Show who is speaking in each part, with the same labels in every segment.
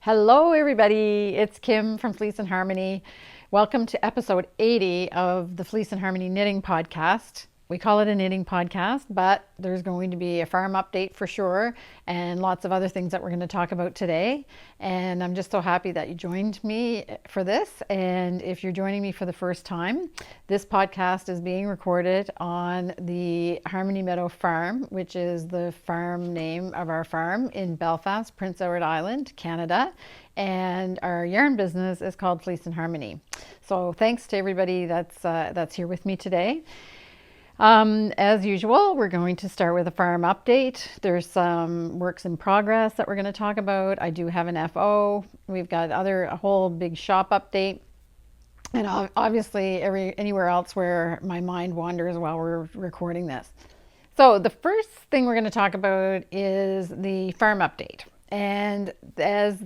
Speaker 1: Hello everybody, it's Kim from Fleece and Harmony. Welcome to episode 80 of the Fleece and Harmony Knitting Podcast. We call it a knitting podcast, but there's going to be a farm update for sure and lots of other things that we're going to talk about today. And I'm just so happy that you joined me for this. And if you're joining me for the first time, this podcast is being recorded on the Harmony Meadow Farm, which is the farm name of our farm in Belfast, Prince Edward Island, Canada. And our yarn business is called Fleece and Harmony. So thanks to everybody that's here with me today. As usual, we're going to start with a farm update. There's some works in progress that we're going to talk about. I do have an FO. We've got a whole big shop update. And obviously anywhere else where my mind wanders while we're recording this. So the first thing we're going to talk about is the farm update. And as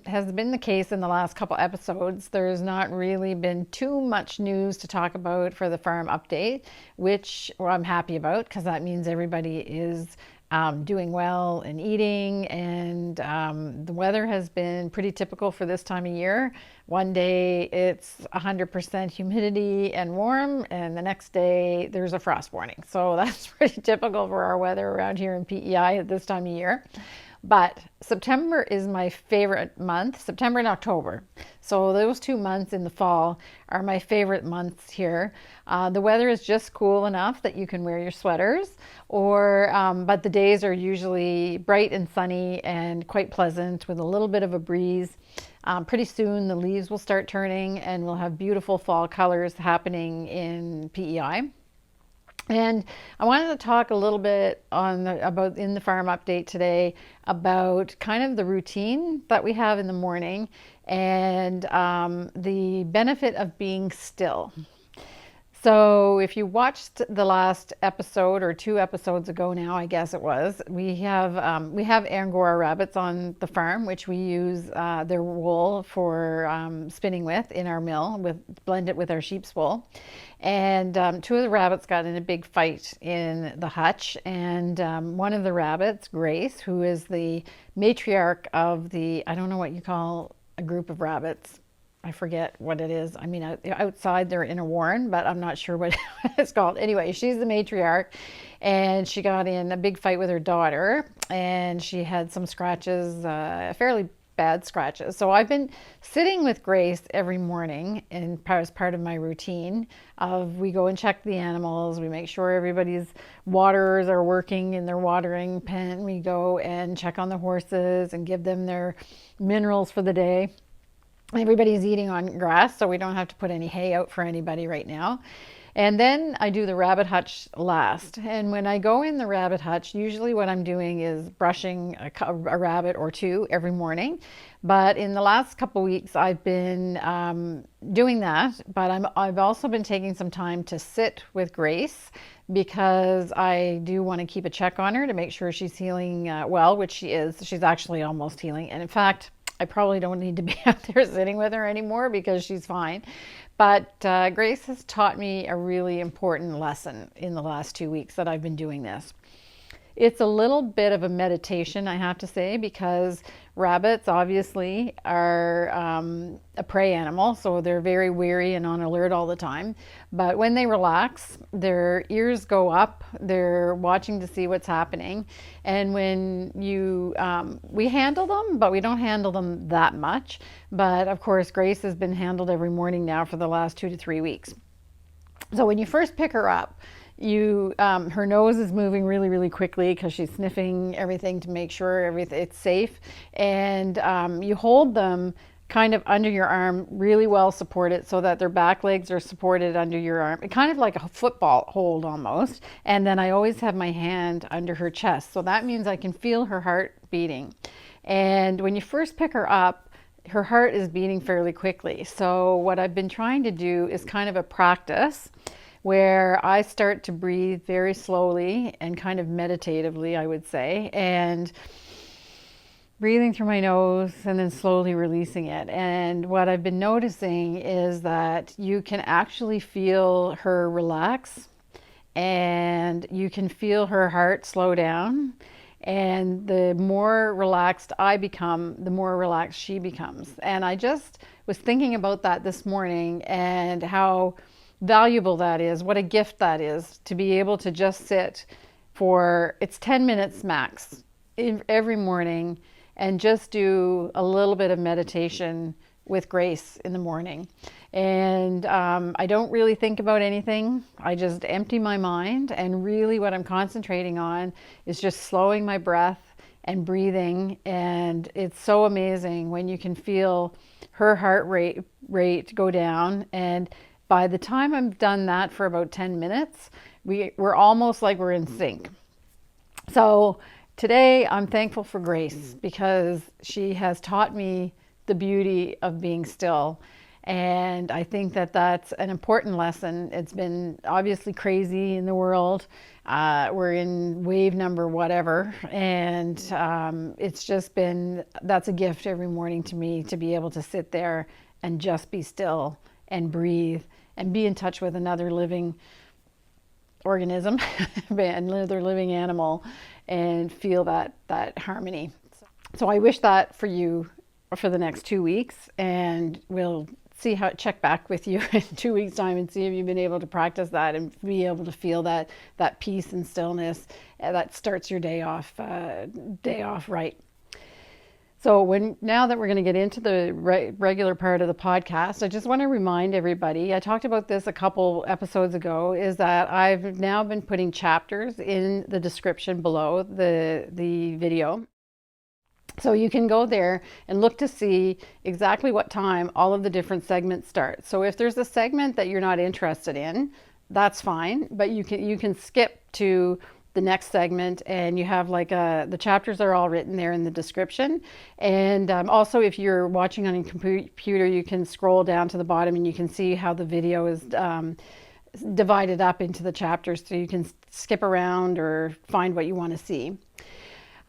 Speaker 1: has been the case in the last couple episodes, there's not really been too much news to talk about for the farm update, which I'm happy about because that means everybody is doing well and eating, and the weather has been pretty typical for this time of year. One day it's 100% humidity and warm, and the next day there's a frost warning. So that's pretty typical for our weather around here in PEI at this time of year. But September is my favorite month, September and October. So those 2 months in the fall are my favorite months here. The weather is just cool enough that you can wear your sweaters, but the days are usually bright and sunny and quite pleasant with a little bit of a breeze. Pretty soon the leaves will start turning and we'll have beautiful fall colors happening in PEI. And I wanted to talk a little bit about in the farm update today about kind of the routine that we have in the morning and the benefit of being still. So if you watched the last episode or 2 episodes ago now, I guess it was, we have Angora rabbits on the farm, which we use their wool for spinning with in our mill, blend it with our sheep's wool. And 2 of the rabbits got in a big fight in the hutch, and one of the rabbits, Grace, who is the matriarch of I don't know what you call a group of rabbits. I forget what it is. I mean, outside they're in a warren, but I'm not sure what it's called. Anyway, she's the matriarch, and she got in a big fight with her daughter, and she had some scratches, fairly bad scratches. So I've been sitting with Grace every morning, and as part of my routine we go and check the animals. We make sure everybody's waters are working in their watering pen. We go and check on the horses and give them their minerals for the day. Everybody's eating on grass, so we don't have to put any hay out for anybody right now. And then I do the rabbit hutch last. And when I go in the rabbit hutch, usually what I'm doing is brushing a rabbit or 2 every morning. But in the last couple weeks, I've been doing that. But I've also been taking some time to sit with Grace because I do want to keep a check on her to make sure she's healing well, which she is. She's actually almost healing. And in fact, I probably don't need to be out there sitting with her anymore because she's fine. But Grace has taught me a really important lesson in the last 2 weeks that I've been doing this. It's a little bit of a meditation, I have to say, because rabbits obviously are a prey animal, so they're very wary and on alert all the time. But when they relax, their ears go up, they're watching to see what's happening. And when we handle them, but we don't handle them that much. But of course, Grace has been handled every morning now for the last 2 to 3 weeks. So when you first pick her up, her nose is moving really, really quickly because she's sniffing everything to make sure it's safe. And you hold them kind of under your arm, really well supported, so that their back legs are supported under your arm. Kind of like a football hold almost. And then I always have my hand under her chest. So that means I can feel her heart beating. And when you first pick her up, her heart is beating fairly quickly. So what I've been trying to do is kind of a practice where I start to breathe very slowly and kind of meditatively, I would say, and breathing through my nose and then slowly releasing it. And what I've been noticing is that you can actually feel her relax, and you can feel her heart slow down, And the more relaxed I become, the more relaxed she becomes. And I just was thinking about that this morning and how valuable that is, what a gift that is to be able to just sit for, it's 10 minutes max every morning and just do a little bit of meditation with Grace in the morning. And I don't really think about anything. I just empty my mind, and really what I'm concentrating on is just slowing my breath and breathing. And it's so amazing when you can feel her heart rate go down. And by the time I've done that for about 10 minutes, we're almost like we're in sync. So today I'm thankful for Grace because she has taught me the beauty of being still. And I think that that's an important lesson. It's been obviously crazy in the world. We're in wave number whatever. And it's just been, that's a gift every morning to me to be able to sit there and just be still and breathe and be in touch with another living organism, another living animal, and feel that harmony. So I wish that for you for the next 2 weeks, and we'll check back with you in 2 weeks' time and see if you've been able to practice that and be able to feel that peace and stillness that starts your day off right. So now that we're going to get into the regular part of the podcast, I just want to remind everybody, I talked about this a couple episodes ago, is that I've now been putting chapters in the description below the video. So you can go there and look to see exactly what time all of the different segments start. So if there's a segment that you're not interested in, that's fine, but you can skip to the next segment, and you have the chapters are all written there in the description. And also, if you're watching on a computer, you can scroll down to the bottom and you can see how the video is divided up into the chapters, so you can skip around or find what you want to see.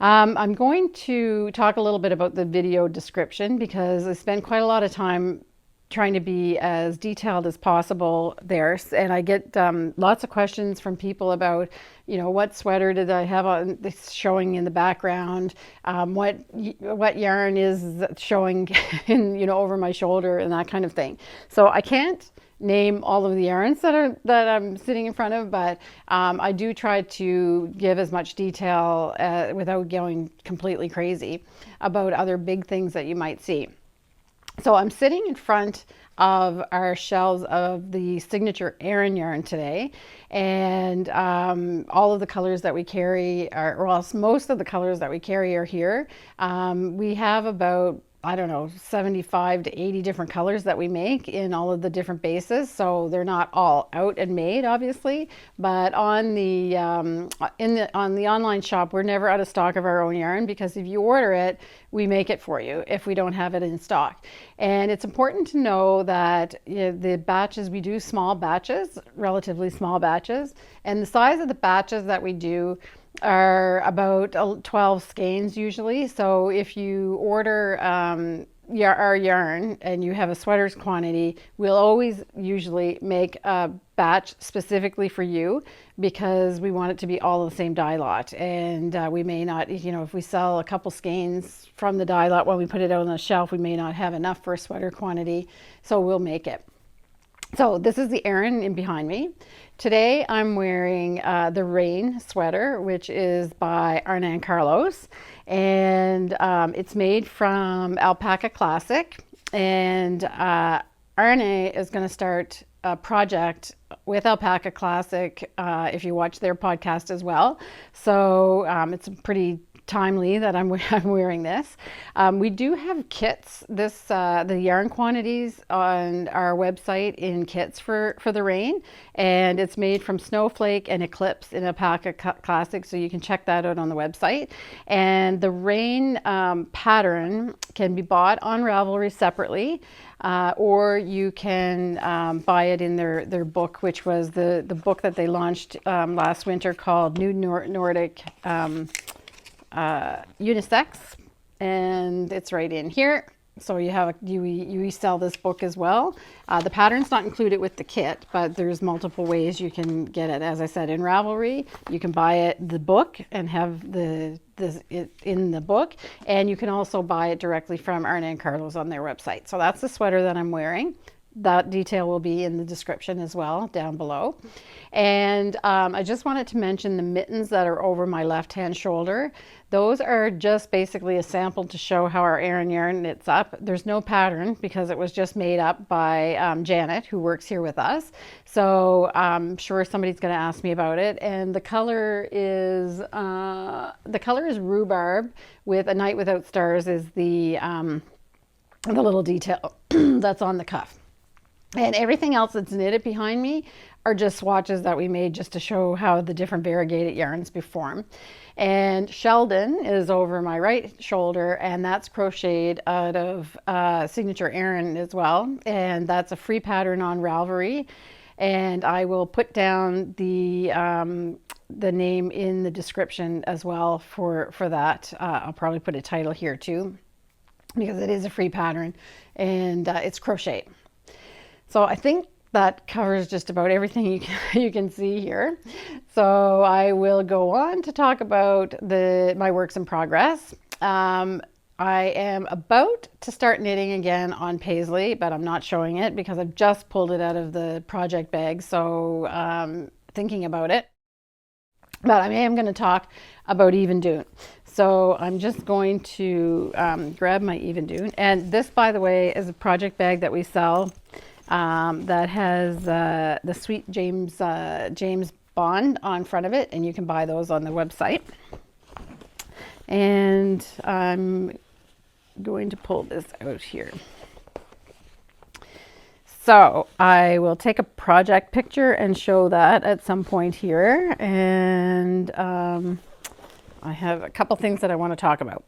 Speaker 1: I'm going to talk a little bit about the video description because I spend quite a lot of time trying to be as detailed as possible there. And I get lots of questions from people about, what sweater did I have on this showing in the background? What yarn is showing in, over my shoulder and that kind of thing. So I can't name all of the yarns that I'm sitting in front of, but I do try to give as much detail without going completely crazy about other big things that you might see. So I'm sitting in front of our shelves of the signature Aran yarn today, and all of the colors that we carry most of the colors that we carry are here. We have about 75 to 80 different colors that we make in all of the different bases. So they're not all out and made, obviously, but on the online shop, we're never out of stock of our own yarn, because if you order it, we make it for you if we don't have it in stock. And it's important to know that the batches, we do small batches, relatively small batches, and the size of the batches that we do are about 12 skeins usually. So if you order our yarn and you have a sweater's quantity, we'll always usually make a batch specifically for you, because we want it to be all the same dye lot. And we may not, if we sell a couple skeins from the dye lot when we put it out on the shelf, we may not have enough for a sweater quantity, so we'll make it. So this is the Aran in behind me. Today I'm wearing the Rain sweater, which is by Hernan Carlos, and it's made from Alpaca Classic. And Hernan is going to start a project with Alpaca Classic if you watch their podcast as well. So it's pretty timely that I'm wearing this. We do have kits, the yarn quantities on our website in kits for the Rain, and it's made from Snowflake and Eclipse in Alpaca Classic, so you can check that out on the website. And the Rain pattern can be bought on Ravelry separately, or you can buy it in their book, which was the book that they launched last winter called New Nordic Unisex, and it's right in here. So you sell this book as well. The pattern's not included with the kit, but there's multiple ways you can get it. As I said, in Ravelry, you can buy the book and have the in the book, and you can also buy it directly from Arna and Carlos on their website. So that's the sweater that I'm wearing. That detail will be in the description as well down below. And I just wanted to mention the mittens that are over my left hand shoulder. Those are just basically a sample to show how our Aran yarn knits up. There's no pattern because it was just made up by Janet, who works here with us. So I'm sure somebody's going to ask me about it. And the color is rhubarb with A Night Without Stars is the little detail that's on the cuff. And everything else that's knitted behind me are just swatches that we made just to show how the different variegated yarns perform. And Sheldon is over my right shoulder, and that's crocheted out of Signature Aran as well. And that's a free pattern on Ravelry. And I will put down the name in the description as well for that. I'll probably put a title here too, because it is a free pattern, and it's crochet. So I think that covers just about everything you can see here. So I will go on to talk about my works in progress. I am about to start knitting again on Paisley, but I'm not showing it because I've just pulled it out of the project bag. So thinking about it. But I am going to talk about Evendoon. So I'm just going to grab my Evendoon. And this, by the way, is a project bag that we sell. That has the Sweet James Bond on front of it, and you can buy those on the website. And I'm going to pull this out here. So I will take a project picture and show that at some point here. And I have a couple things that I want to talk about.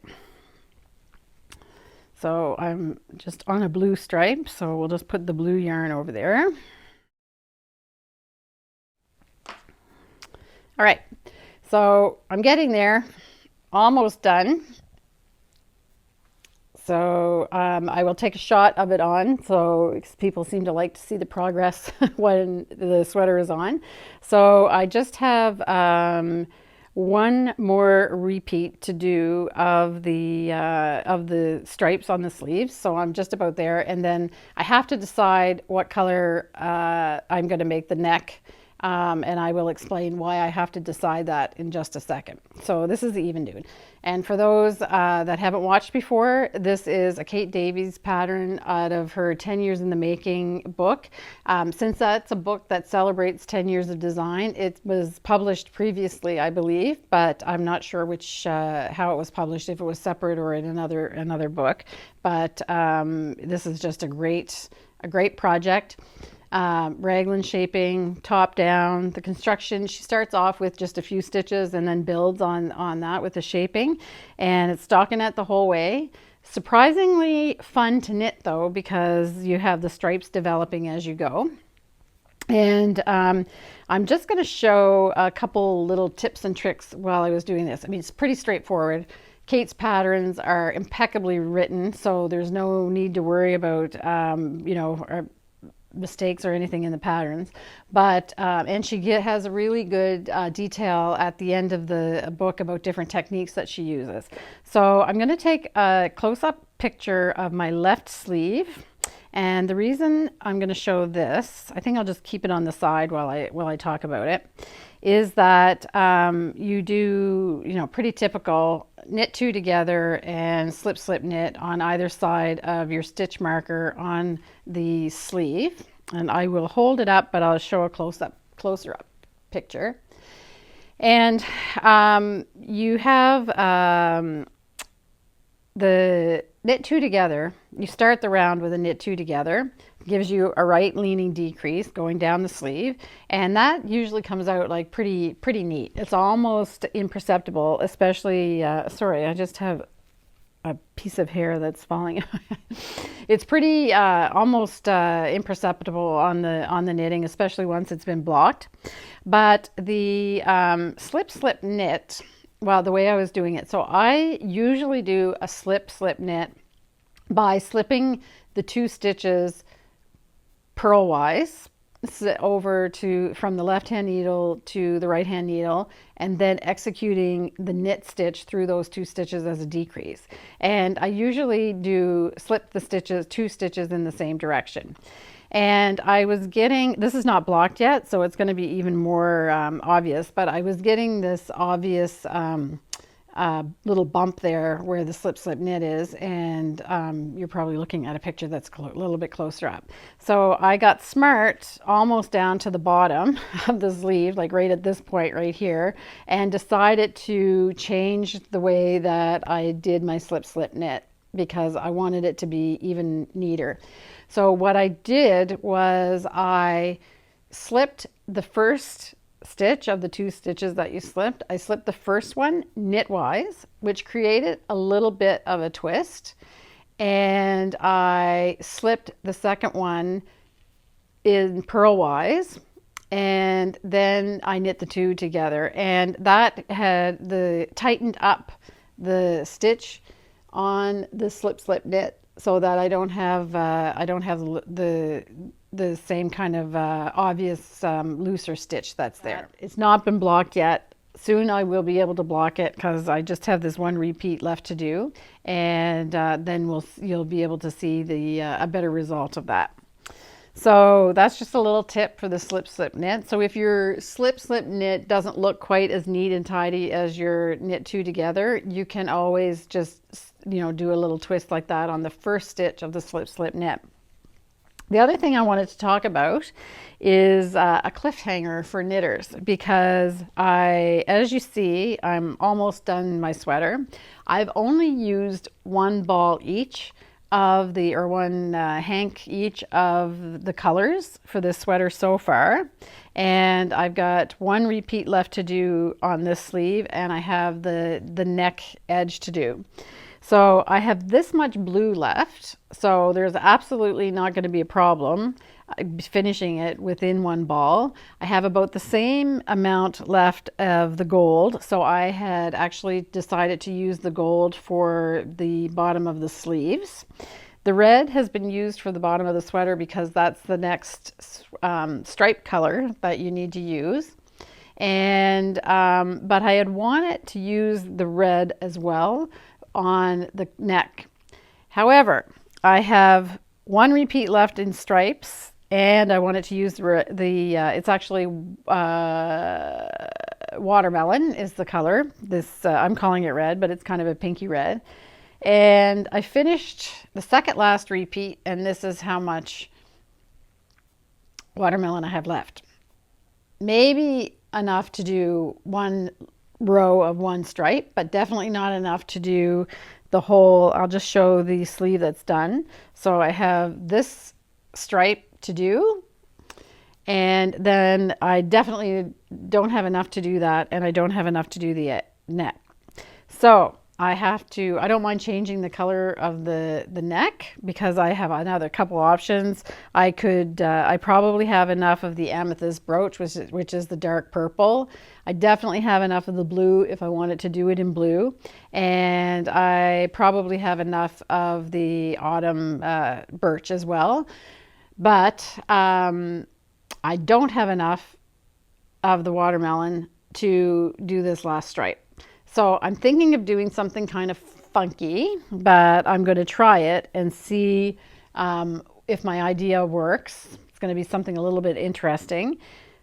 Speaker 1: So I'm just on a blue stripe, so we'll just put the blue yarn over there. All right, so I'm getting there, almost done. So I will take a shot of it on, so people seem to like to see the progress when the sweater is on. So I just have one more repeat to do of the stripes on the sleeves, so I'm just about there, and then I have to decide what color I'm going to make the neck, and I will explain why I have to decide that in just a second. So this is the Evendoon, and for those that haven't watched before, this is a Kate Davies pattern out of her 10 Years in the Making book. Since that's a book that celebrates 10 years of design, it was published previously, I believe, but I'm not sure how it was published, if it was separate or in another book. But this is just a great project. Raglan shaping, top down. The construction, she starts off with just a few stitches and then builds on that with the shaping, and it's stockinette the whole way. Surprisingly fun to knit though, because you have the stripes developing as you go. And I'm just going to show a couple little tips and tricks while I was doing this. I mean, it's pretty straightforward. Kate's patterns are impeccably written, so there's no need to worry about mistakes or anything in the patterns, but and she has a really good detail at the end of the book about different techniques that she uses. So I'm going to take a close-up picture of my left sleeve, and the reason I'm going to show this, I think I'll just keep it on the side while I talk about it, is that you do, pretty typical knit two together and slip knit on either side of your stitch marker on the sleeve. And I will hold it up, but I'll show a closer up picture. And you have the knit two together. You start the round with a knit two together. Gives you a right leaning decrease going down the sleeve, and that usually comes out like pretty neat. It's almost imperceptible, especially sorry, I just have a piece of hair that's falling. It's pretty almost imperceptible on the knitting, especially once it's been blocked. But the slip knit, well, the way I was doing it, so I usually do a slip knit by slipping the two stitches purlwise, over to from the left hand needle to the right hand needle, and then executing the knit stitch through those 2 stitches as a decrease. And I usually do slip the stitches, 2 stitches in the same direction. And I was getting, this is not blocked yet, so it's going to be even more obvious, but I was getting this obvious little bump there where the slip knit is, and you're probably looking at a picture that's a little bit closer up. So I got smart almost down to the bottom of the sleeve, like right at this point right here, and decided to change the way that I did my slip knit because I wanted it to be even neater. So what I did was I slipped the first stitch of the 2 stitches that you slipped. I slipped the first one knitwise, which created a little bit of a twist, and I slipped the second one in purlwise, and then I knit the 2 together, and that had tightened up the stitch on the slip knit so that I don't have the same kind of obvious looser stitch that's there. It's not been blocked yet. Soon I will be able to block it because I just have this 1 repeat left to do, and then you'll be able to see a better result of that. So that's just a little tip for the slip knit. So if your slip knit doesn't look quite as neat and tidy as your knit 2 together, you can always just do a little twist like that on the first stitch of the slip knit. The other thing I wanted to talk about is a cliffhanger for knitters, because as you see, I'm almost done my sweater. I've only used 1 ball each of or 1 hank each of the colors for this sweater so far. And I've got 1 repeat left to do on this sleeve, and I have the neck edge to do. So I have this much blue left, so there's absolutely not going to be a problem finishing it within 1 ball. I have about the same amount left of the gold, so I had actually decided to use the gold for the bottom of the sleeves. The red has been used for the bottom of the sweater because that's the next stripe color that you need to use. And but I had wanted to use the red as well on the neck. However, I have 1 repeat left in stripes, and I wanted to use it's actually watermelon is the color. This I'm calling it red, but it's kind of a pinky red. And I finished the second last repeat, and this is how much watermelon I have left. Maybe enough to do 1 row of 1 stripe, but definitely not enough to do the whole. I'll just show the sleeve that's done. So I have this stripe to do, and then I definitely don't have enough to do that, and I don't have enough to do the neck. So I don't mind changing the color of the neck because I have another couple options. I probably have enough of the amethyst brooch, which is the dark purple. I definitely have enough of the blue if I wanted to do it in blue. And I probably have enough of the autumn birch as well. But I don't have enough of the watermelon to do this last stripe. So I'm thinking of doing something kind of funky, but I'm going to try it and see if my idea works. It's going to be something a little bit interesting,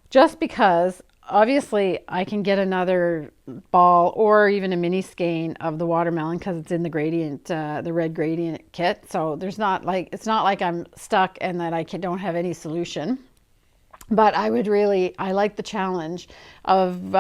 Speaker 1: just because obviously I can get another ball or even a mini skein of the watermelon because it's in the gradient, the red gradient kit. So it's not like I'm stuck and that I don't have any solution. But I like the challenge of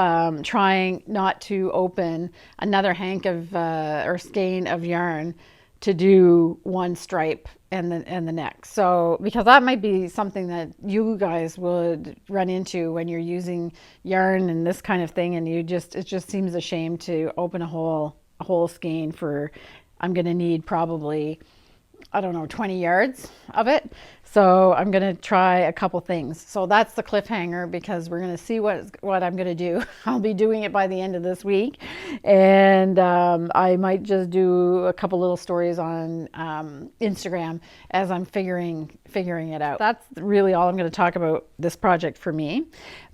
Speaker 1: trying not to open another hank of or skein of yarn to do 1 stripe and the neck. So because that might be something that you guys would run into when you're using yarn and this kind of thing, and it just seems a shame to open a whole skein for. I'm going to need probably I don't know, 20 yards of it. So I'm going to try a couple things. So that's the cliffhanger, because we're going to see what I'm going to do. I'll be doing it by the end of this week. And I might just do a couple little stories on Instagram as I'm figuring it out. That's really all I'm going to talk about this project for me.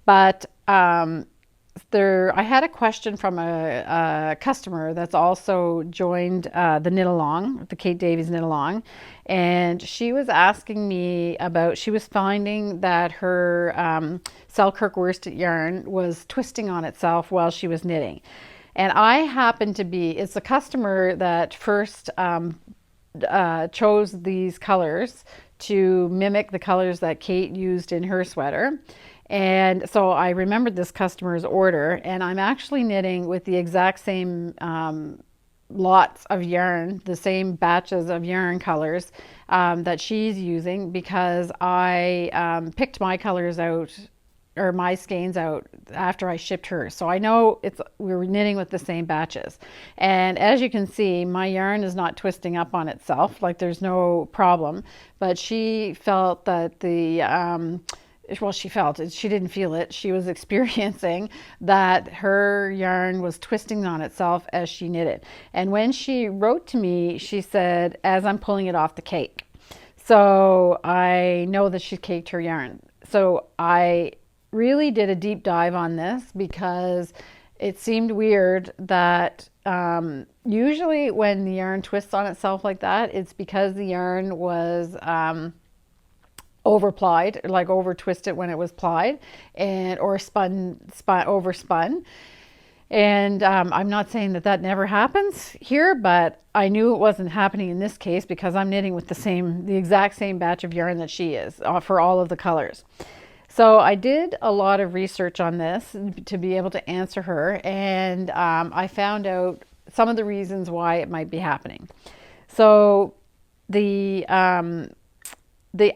Speaker 1: But I had a question from a customer that's also joined the Knit Along, the Kate Davies Knit Along, and she was asking me about, she was finding that her Selkirk worsted yarn was twisting on itself while she was knitting. And I happen to be, it's a customer that first chose these colors to mimic the colors that Kate used in her sweater. And so I remembered this customer's order, and I'm actually knitting with the exact same lots of yarn, the same batches of yarn colors that she's using, because I picked my colors out, or my skeins out, after I shipped hers. So I know we were knitting with the same batches. And as you can see, my yarn is not twisting up on itself, like there's no problem. But she felt that she didn't feel it. She was experiencing that her yarn was twisting on itself as she knitted. And when she wrote to me, she said, as I'm pulling it off the cake. So I know that she caked her yarn. So I really did a deep dive on this, because it seemed weird that usually when the yarn twists on itself like that, it's because the yarn was overplied, like over twisted when it was plied, and or overspun. And I'm not saying that never happens here, but I knew it wasn't happening in this case, because I'm knitting with the exact same batch of yarn that she is for all of the colors. So I did a lot of research on this to be able to answer her, and I found out some of the reasons why it might be happening. So the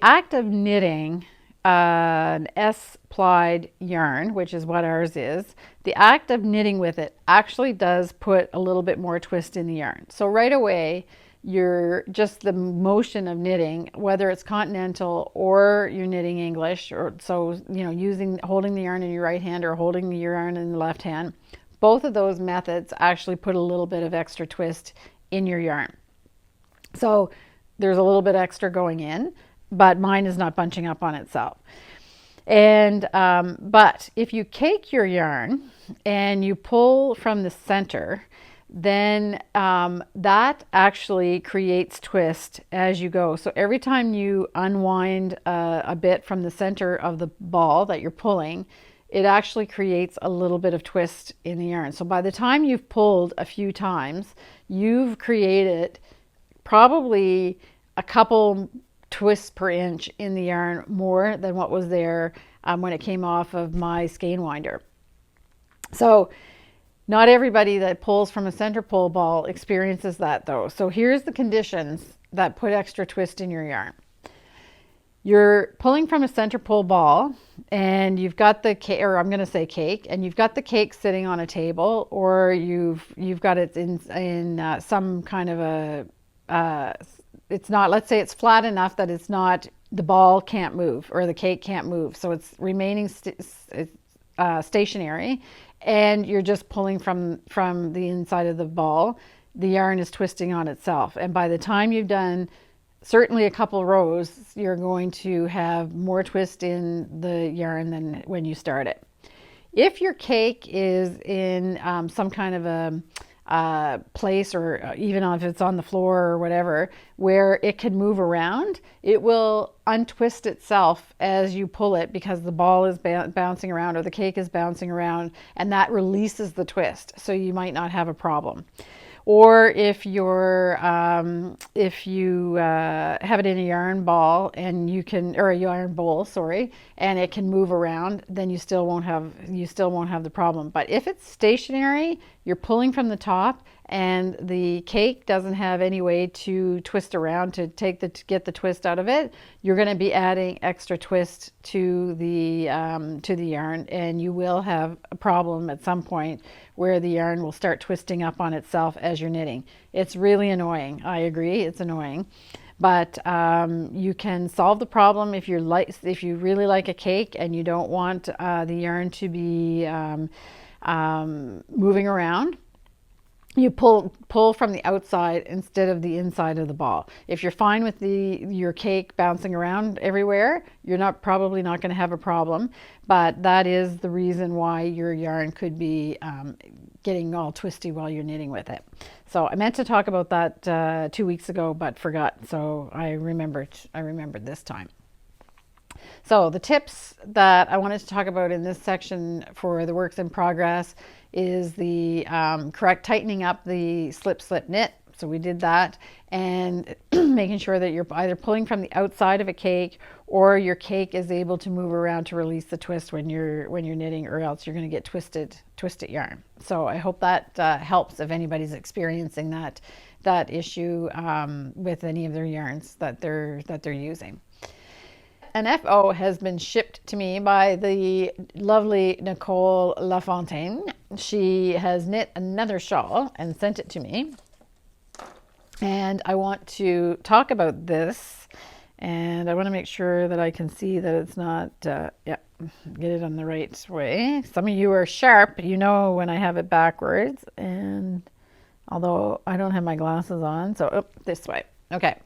Speaker 1: act of knitting an S-plied yarn, which is what ours is, the act of knitting with it actually does put a little bit more twist in the yarn. So right away, you're just the motion of knitting, whether it's continental or you're knitting English, or so, you know, holding the yarn in your right hand or holding the yarn in the left hand, both of those methods actually put a little bit of extra twist in your yarn. So there's a little bit extra going in, but mine is not bunching up on itself. And but if you cake your yarn and you pull from the center, then that actually creates twist as you go. So every time you unwind a bit from the center of the ball that you're pulling, it actually creates a little bit of twist in the yarn. So by the time you've pulled a few times, you've created probably a couple twists per inch in the yarn more than what was there when it came off of my skein winder. So not everybody that pulls from a center pull ball experiences that though. So here's the conditions that put extra twist in your yarn. You're pulling from a center pull ball, and you've got the cake, or I'm going to say cake, and you've got the cake sitting on a table, or you've got it in some kind of a it's not, let's say it's flat enough that it's not, the ball can't move or the cake can't move. So it's remaining stationary, and you're just pulling from the inside of the ball. The yarn is twisting on itself. And by the time you've done certainly a couple rows, you're going to have more twist in the yarn than when you start it. If your cake is in some kind of a place, or even if it's on the floor or whatever, where it can move around, it will untwist itself as you pull it, because the ball is bouncing around or the cake is bouncing around, and that releases the twist. So you might not have a problem. Or if you have it in a yarn ball and or a yarn bowl, sorry, and it can move around, then you still won't have the problem. But if it's stationary, you're pulling from the top, and the cake doesn't have any way to twist around to get the twist out of it, you're going to be adding extra twist to the yarn, and you will have a problem at some point where the yarn will start twisting up on itself as you're knitting. It's really annoying. I agree, it's annoying. But you can solve the problem if you really like a cake and you don't want the yarn to be moving around. You pull from the outside instead of the inside of the ball. If you're fine with your cake bouncing around everywhere, you're probably not going to have a problem. But that is the reason why your yarn could be getting all twisty while you're knitting with it. So I meant to talk about that 2 weeks ago, but forgot. So I remembered this time. So the tips that I wanted to talk about in this section for the works in progress is the correct tightening up the slip knit. So we did that, and making sure that you're either pulling from the outside of a cake or your cake is able to move around to release the twist when you're knitting, or else you're going to get twisted yarn. So I hope that helps if anybody's experiencing that issue with any of their yarns that they're using. An FO has been shipped to me by the lovely Nicole Lafontaine. She has knit another shawl and sent it to me. And I want to talk about this, and I want to make sure that I can see that it's not, get it on the right way. Some of you are sharp, you know when I have it backwards, and although I don't have my glasses on, so this way. Okay.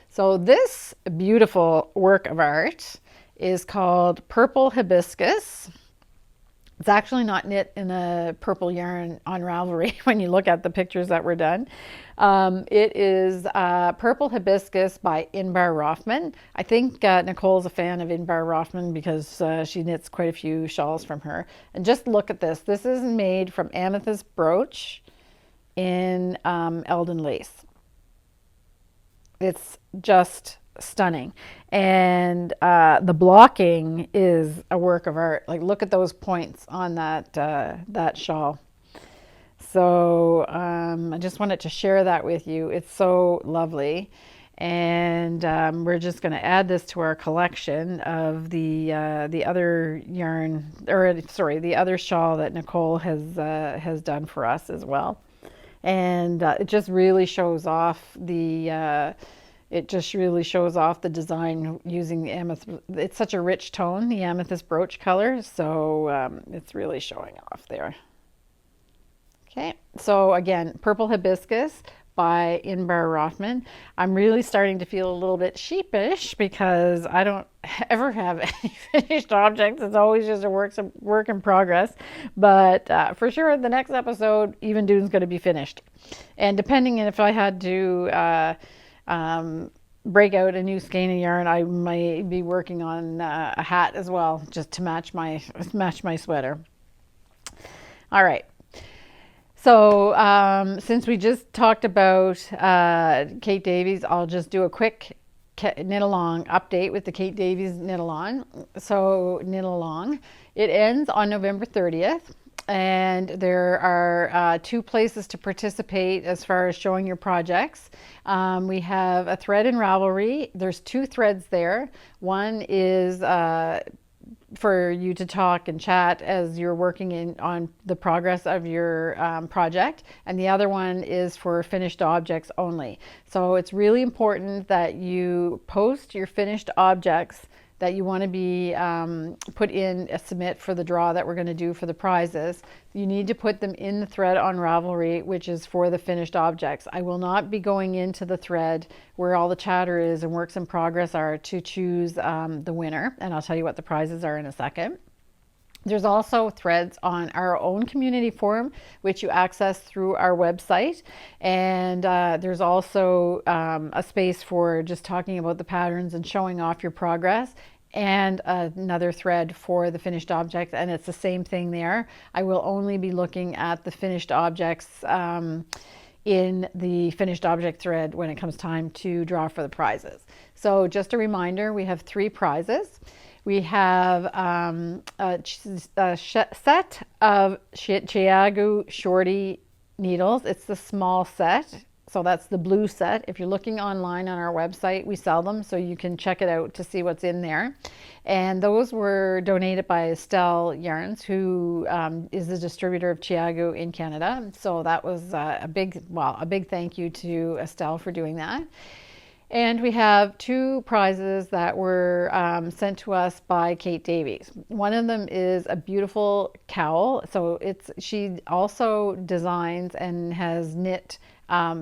Speaker 1: So this beautiful work of art is called Purple Hibiscus. It's actually not knit in a purple yarn on Ravelry when you look at the pictures that were done. It is Purple Hibiscus by Inbar Rothman. I think Nicole's a fan of Inbar Rothman because she knits quite a few shawls from her. And just look at this. This is made from amethyst brooch in Eldon lace. It's just stunning, and the blocking is a work of art. Like, look at those points on that shawl. So I just wanted to share that with you. It's so lovely, and we're just going to add this to our collection of the other yarn, or sorry, the other shawl that Nicole has done for us as well. And it just really shows off the design using the amethyst. It's such a rich tone, the amethyst brooch color, so it's really showing off there. Okay, so again, Purple Hibiscus by Inbar Rothman. I'm really starting to feel a little bit sheepish because I don't ever have any finished objects. It's always just a work in progress. But for sure, the next episode, Evendoon's going to be finished. And depending on if I had to break out a new skein of yarn, I might be working on a hat as well, just to match my sweater. All right. So since we just talked about Kate Davies, I'll just do a quick Knit Along update with the Kate Davies Knit Along. So Knit Along, it ends on November 30th. And there are 2 places to participate as far as showing your projects. We have a thread in Ravelry. There's 2 threads there. One is for you to talk and chat as you're working on the progress of your project, and the other one is for finished objects only. So it's really important that you post your finished objects that you want to be put in a submit for the draw that we're going to do for the prizes. You need to put them in the thread on Ravelry, which is for the finished objects. I will not be going into the thread where all the chatter is and works in progress are to choose the winner, and I'll tell you what the prizes are in a second. There's also threads on our own community forum, which you access through our website. And there's also a space for just talking about the patterns and showing off your progress, and another thread for the finished objects. And it's the same thing there. I will only be looking at the finished objects in the finished object thread when it comes time to draw for the prizes. So just a reminder, we have 3 prizes. We have a set of Chiagu Shorty needles. It's the small set, so that's the blue set. If you're looking online on our website, we sell them, so you can check it out to see what's in there. And those were donated by Estelle Yarns, who is the distributor of Chiagu in Canada. So that was a big thank you to Estelle for doing that. And we have two prizes that were sent to us by Kate Davies. One of them is a beautiful cowl. So she also designs and has knit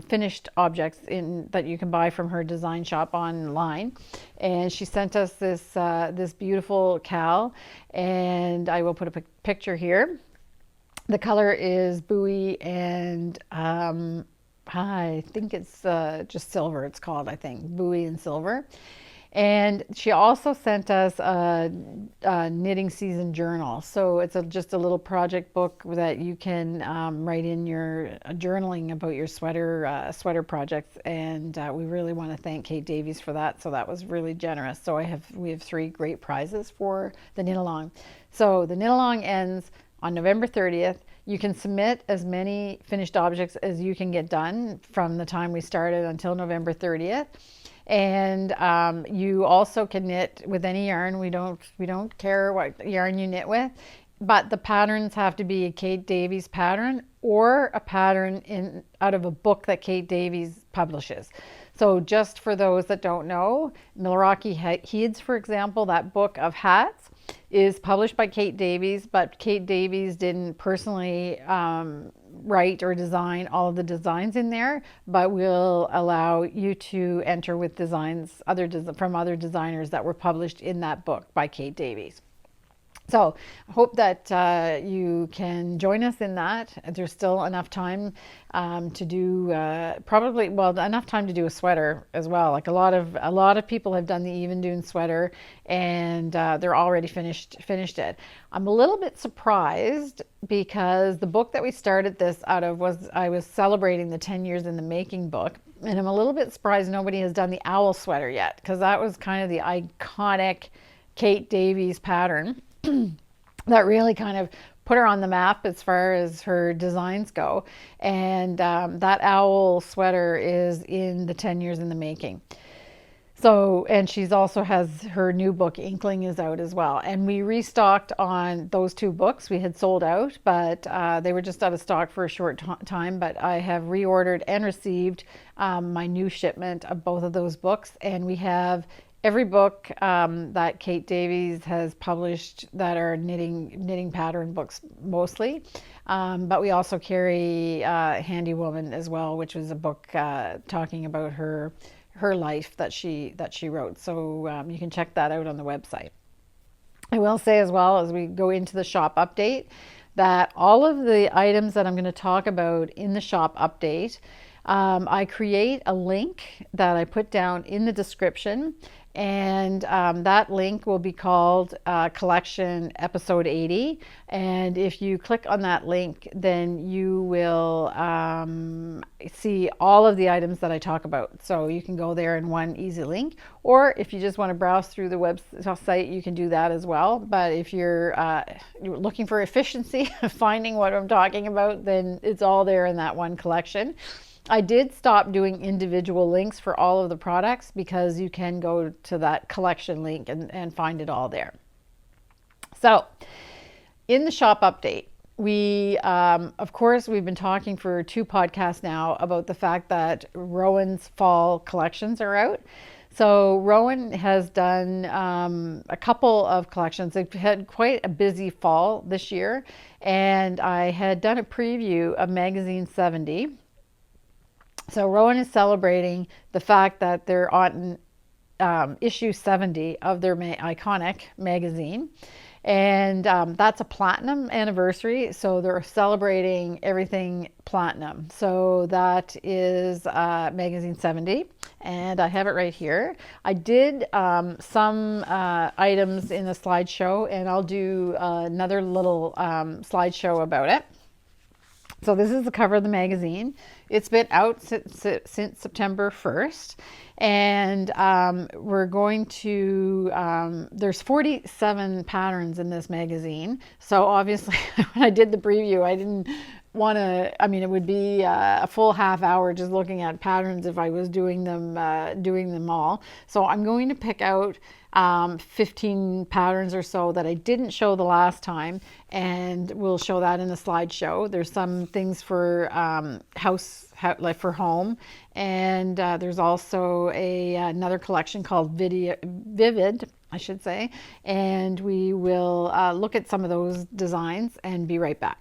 Speaker 1: finished objects that you can buy from her design shop online. And she sent us this beautiful cowl, and I will put a picture here. The color is Bowie, and I think it's just silver. It's called, I think, Bowie and Silver. And she also sent us a knitting season journal. So it's just a little project book that you can write in your journaling about your sweater projects. And we really want to thank Kate Davies for that. So that was really generous. So we have 3 great prizes for the Knit Along. So the Knit Along ends on November 30th. You can submit as many finished objects as you can get done from the time we started until November 30th. And you also can knit with any yarn. We don't care what yarn you knit with, but the patterns have to be a Kate Davies pattern or a pattern out of a book that Kate Davies publishes. So just for those that don't know, Milwaukee Heeds, for example, that book of hats is published by Kate Davies, but Kate Davies didn't personally write or design all of the designs in there, but will allow you to enter with designs from other designers that were published in that book by Kate Davies. So I hope that you can join us in that. There's still enough time to do enough time to do a sweater as well. Like a lot of people have done the Evendoon sweater, and they're already finished it. I'm a little bit surprised because the book that we started this out of I was celebrating the 10 years in the making book, and I'm a little bit surprised nobody has done the owl sweater yet, because that was kind of the iconic Kate Davies pattern that really kind of put her on the map as far as her designs go. And that owl sweater is in the 10 years in the making. So, and she's also has her new book, Inkling, is out as well. And we restocked on those 2 books. We had sold out, but they were just out of stock for a short time. But I have reordered and received my new shipment of both of those books. And we have every book that Kate Davies has published that are knitting pattern books mostly, but we also carry Handy Woman as well, which was a book talking about her life that she wrote. So you can check that out on the website. I will say as well, as we go into the shop update, that all of the items that I'm going to talk about in the shop update, I create a link that I put down in the description, and that link will be called Collection Episode 80. And if you click on that link, then you will see all of the items that I talk about. So you can go there in one easy link, or if you just want to browse through the website, you can do that as well. But if you're looking for efficiency of finding what I'm talking about, then it's all there in that one collection. I did stop doing individual links for all of the products because you can go to that collection link and find it all there. So in the shop update, we, of course, we've been talking for 2 podcasts now about the fact that Rowan's fall collections are out. So Rowan has done a couple of collections. They've had quite a busy fall this year, and I had done a preview of Magazine 70. So Rowan is celebrating the fact that they're on issue 70 of their iconic magazine. And that's a platinum anniversary. So they're celebrating everything platinum. So that is Magazine 70. And I have it right here. I did some items in a slideshow, and I'll do another little slideshow about it. So this is the cover of the magazine. It's been out since September 1st. And we're going to, there's 47 patterns in this magazine. So obviously when I did the preview, I didn't want to, it would be a full half hour just looking at patterns if I was doing them all. So I'm going to pick out 15 patterns or so that I didn't show the last time, and we'll show that in the slideshow. There's some things for house like for home. And there's also another collection called Vivid, I should say. And we will look at some of those designs and be right back.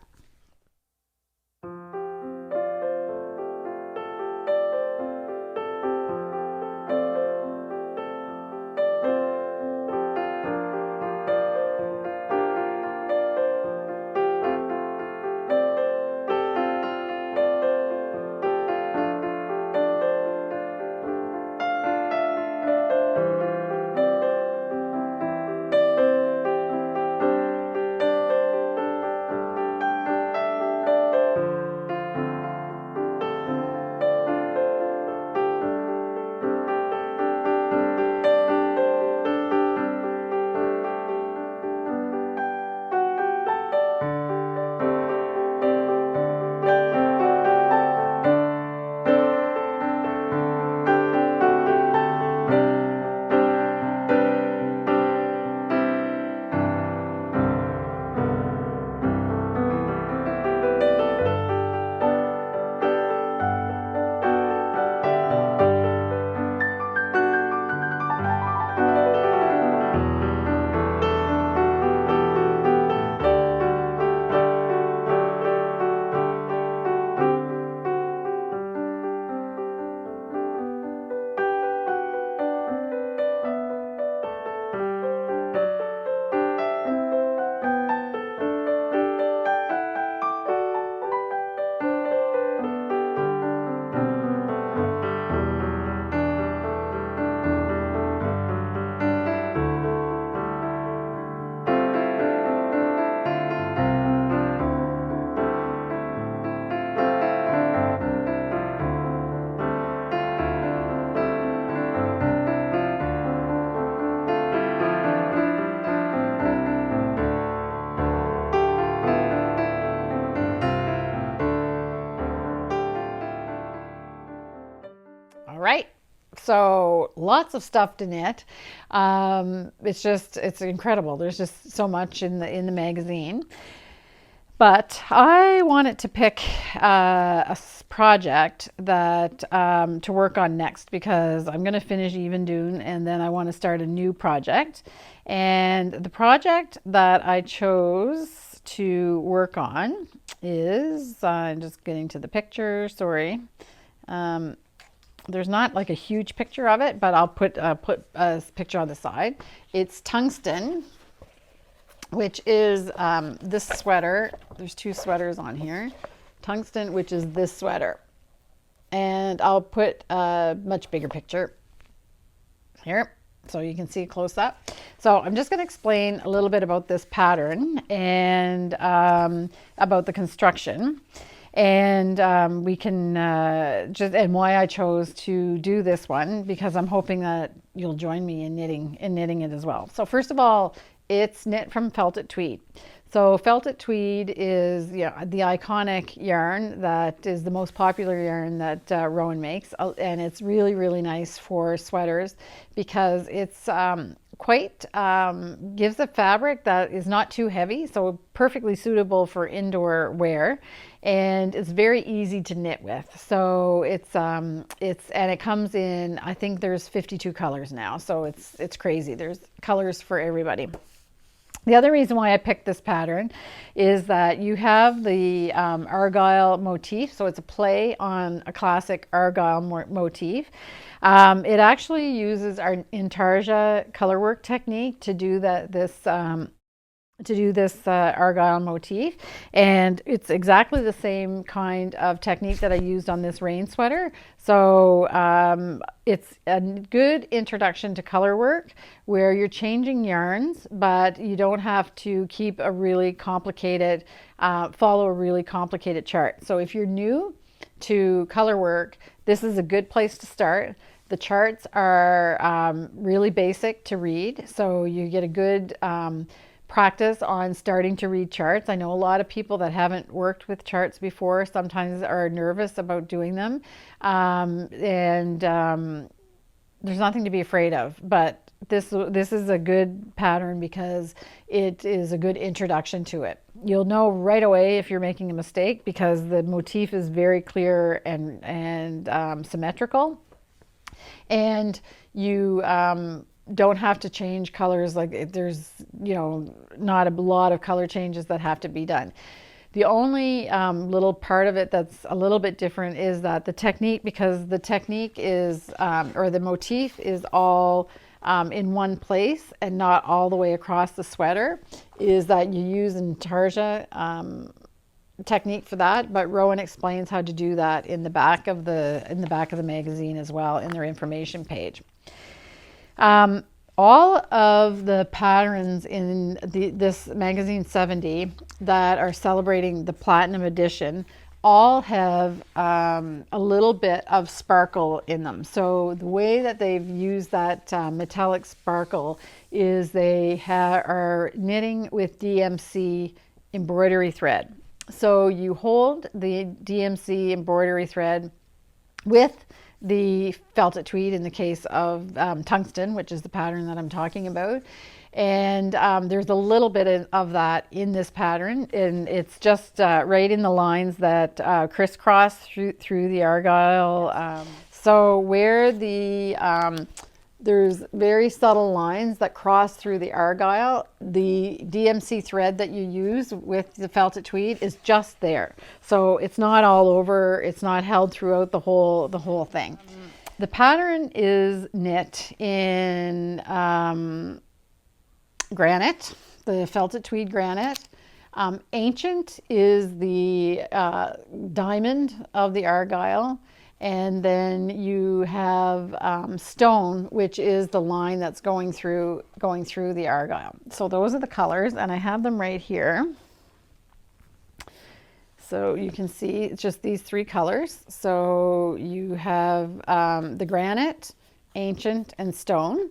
Speaker 1: All right. So lots of stuff to knit. It's incredible. There's just so much in the magazine. But I wanted to pick a project that to work on next, because I'm going to finish Evendoon and then I want to start a new project. And the project that I chose to work on is, I'm just getting to the picture, sorry. There's not like a huge picture of it, but I'll put a picture on the side. It's tungsten, which is this sweater. There's two sweaters on here. Tungsten, which is this sweater. And I'll put a much bigger picture here so you can see close up. So I'm just going to explain a little bit about this pattern and about the construction. And we can and why I chose to do this one, because I'm hoping that you'll join me in knitting it as well. So first of all, it's knit from felted tweed. So felted tweed is the iconic yarn that is the most popular yarn that Rowan makes, and it's really, really nice for sweaters because it's gives a fabric that is not too heavy, so perfectly suitable for indoor wear, and it's very easy to knit with. So it comes in, I think there's 52 colors now, so it's crazy. There's colors for everybody. The other reason why I picked this pattern is that you have the argyle motif, so it's a play on a classic argyle motif. It actually uses our intarsia colorwork technique to do this argyle motif, and it's exactly the same kind of technique that I used on this rain sweater. So it's a good introduction to color work where you're changing yarns, but you don't have to keep a really complicated follow a really complicated chart. So if you're new to color work, this is a good place to start. The charts are really basic to read, so you get a good practice on starting to read charts. I know a lot of people that haven't worked with charts before sometimes are nervous about doing them, and there's nothing to be afraid of, but this is a good pattern because it is a good introduction to it. you'll know right away if you're making a mistake because the motif is very clear and symmetrical. And you don't have to change colors. Like there's, not a lot of color changes that have to be done. The only little part of it that's a little bit different is that the technique, because the technique is, or the motif is all in one place and not all the way across the sweater, is that you use intarsia technique for that, but Rowan explains how to do that in the back of the magazine as well, in their information page. All of the patterns in this magazine 70 that are celebrating the platinum edition all have a little bit of sparkle in them. So the way that they've used that metallic sparkle is they are knitting with DMC embroidery thread. So you hold the DMC embroidery thread with the felted tweed in the case of tungsten, which is the pattern that I'm talking about. And there's a little bit of that in this pattern, and it's just right in the lines that crisscross through the argyle. So where there's very subtle lines that cross through the argyle, the DMC thread that you use with the felted tweed is just there. So it's not all over, it's not held throughout the whole thing. The pattern is knit in granite, the felted tweed granite. Ancient is the diamond of the argyle. And then you have stone, which is the line that's going through the argyle. So those are the colors, and I have them right here. So you can see it's just these three colors. So you have the granite, ancient, and stone.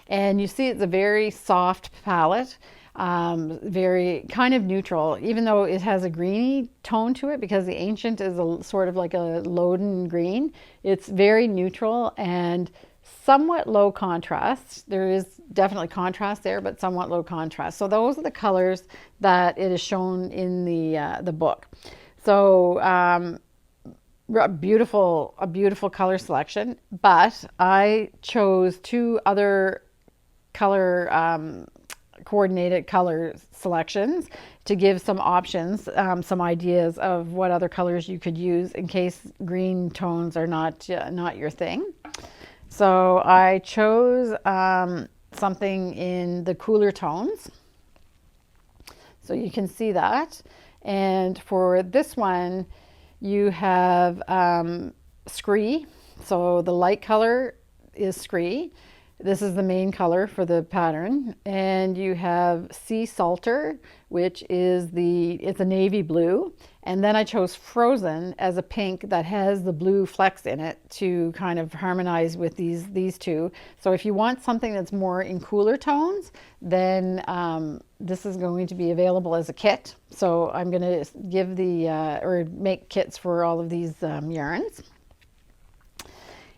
Speaker 1: And you see it's a very soft palette. Very kind of neutral, even though it has a greeny tone to it, because the ancient is a sort of like a Loden green. It's very neutral and somewhat low contrast. There is definitely contrast there, but somewhat low contrast. So those are the colors that it is shown in the book. So a beautiful color selection, but I chose two other coordinated color selections to give some options, some ideas of what other colors you could use in case green tones are not your thing. So I chose something in the cooler tones. So you can see that. And for this one, you have scree. So the light color is scree. This is the main color for the pattern. And you have sea salter, which is it's a navy blue. And then I chose frozen as a pink that has the blue flecks in it to kind of harmonize with these two. So if you want something that's more in cooler tones, then this is going to be available as a kit. So I'm going to give or make kits for all of these yarns.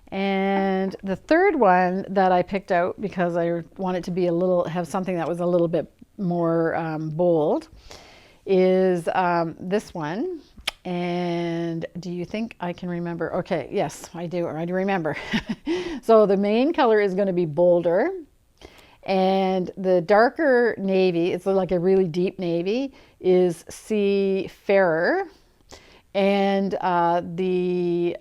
Speaker 1: And the third one that I picked out, because I wanted to be have something that was a little bit more bold, is this one. And do you think I can remember? Okay, yes, I do remember. So the main color is going to be bolder, and the darker navy, it's like a really deep navy, is sea fairer. And the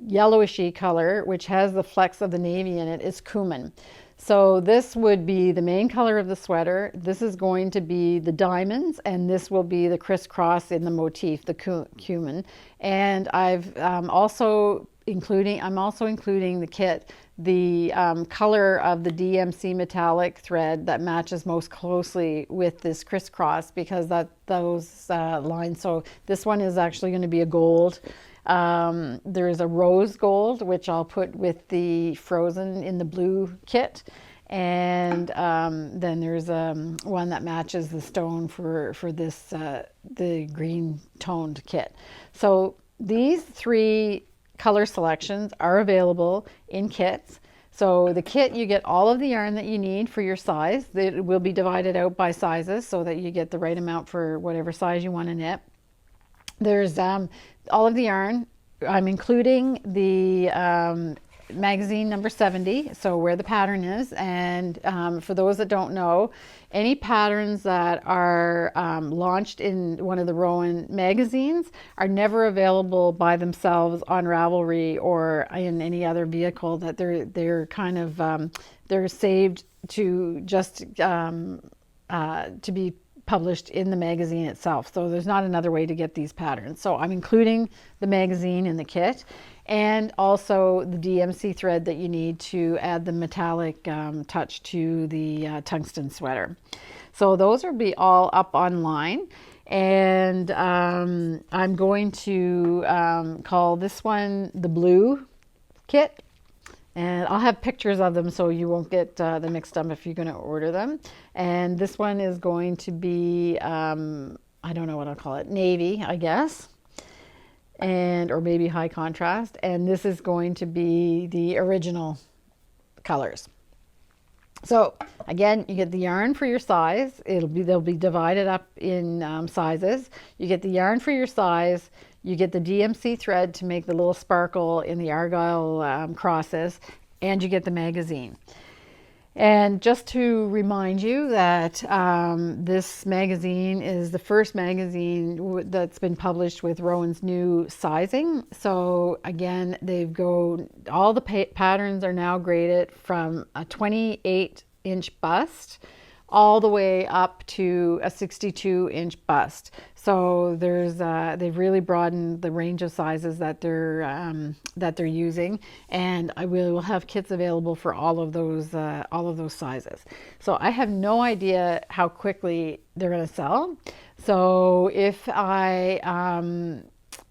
Speaker 1: yellowishy color, which has the flecks of the navy in it, is cumin. So this would be the main color of the sweater. This is going to be the diamonds, and this will be the crisscross in the motif, the cumin. And I'm also including the kit the color of the DMC metallic thread that matches most closely with this crisscross, because those lines. So this one is actually going to be a gold. There is a rose gold, which I'll put with the frozen in the blue kit. And then there's one that matches the stone for this, the green toned kit. So these three color selections are available in kits. So the kit, you get all of the yarn that you need for your size. It will be divided out by sizes so that you get the right amount for whatever size you want to knit. There's all of the yarn. I'm including the magazine number 70, so where the pattern is. And for those that don't know, any patterns that are launched in one of the Rowan magazines are never available by themselves on Ravelry or in any other vehicle. That they're kind of they're saved to just to be published in the magazine itself. So there's not another way to get these patterns. So I'm including the magazine in the kit, and also the DMC thread that you need to add the metallic touch to the tungsten sweater. So those will be all up online, and I'm going to call this one the blue kit. And I'll have pictures of them so you won't get them mixed up if you're going to order them. And this one is going to be, I don't know what I'll call it, navy, I guess, and or maybe high contrast. And this is going to be the original colors. So again, you get the yarn for your size. They'll be divided up in sizes. You get the yarn for your size. You get the DMC thread to make the little sparkle in the argyle crosses, and you get the magazine. And just to remind you that this magazine is the first magazine that's been published with Rowan's new sizing. So again, all the patterns are now graded from a 28-inch bust all the way up to a 62-inch bust. So they've really broadened the range of sizes that they're using, and I will have kits available for all of those sizes. So I have no idea how quickly they're going to sell. So if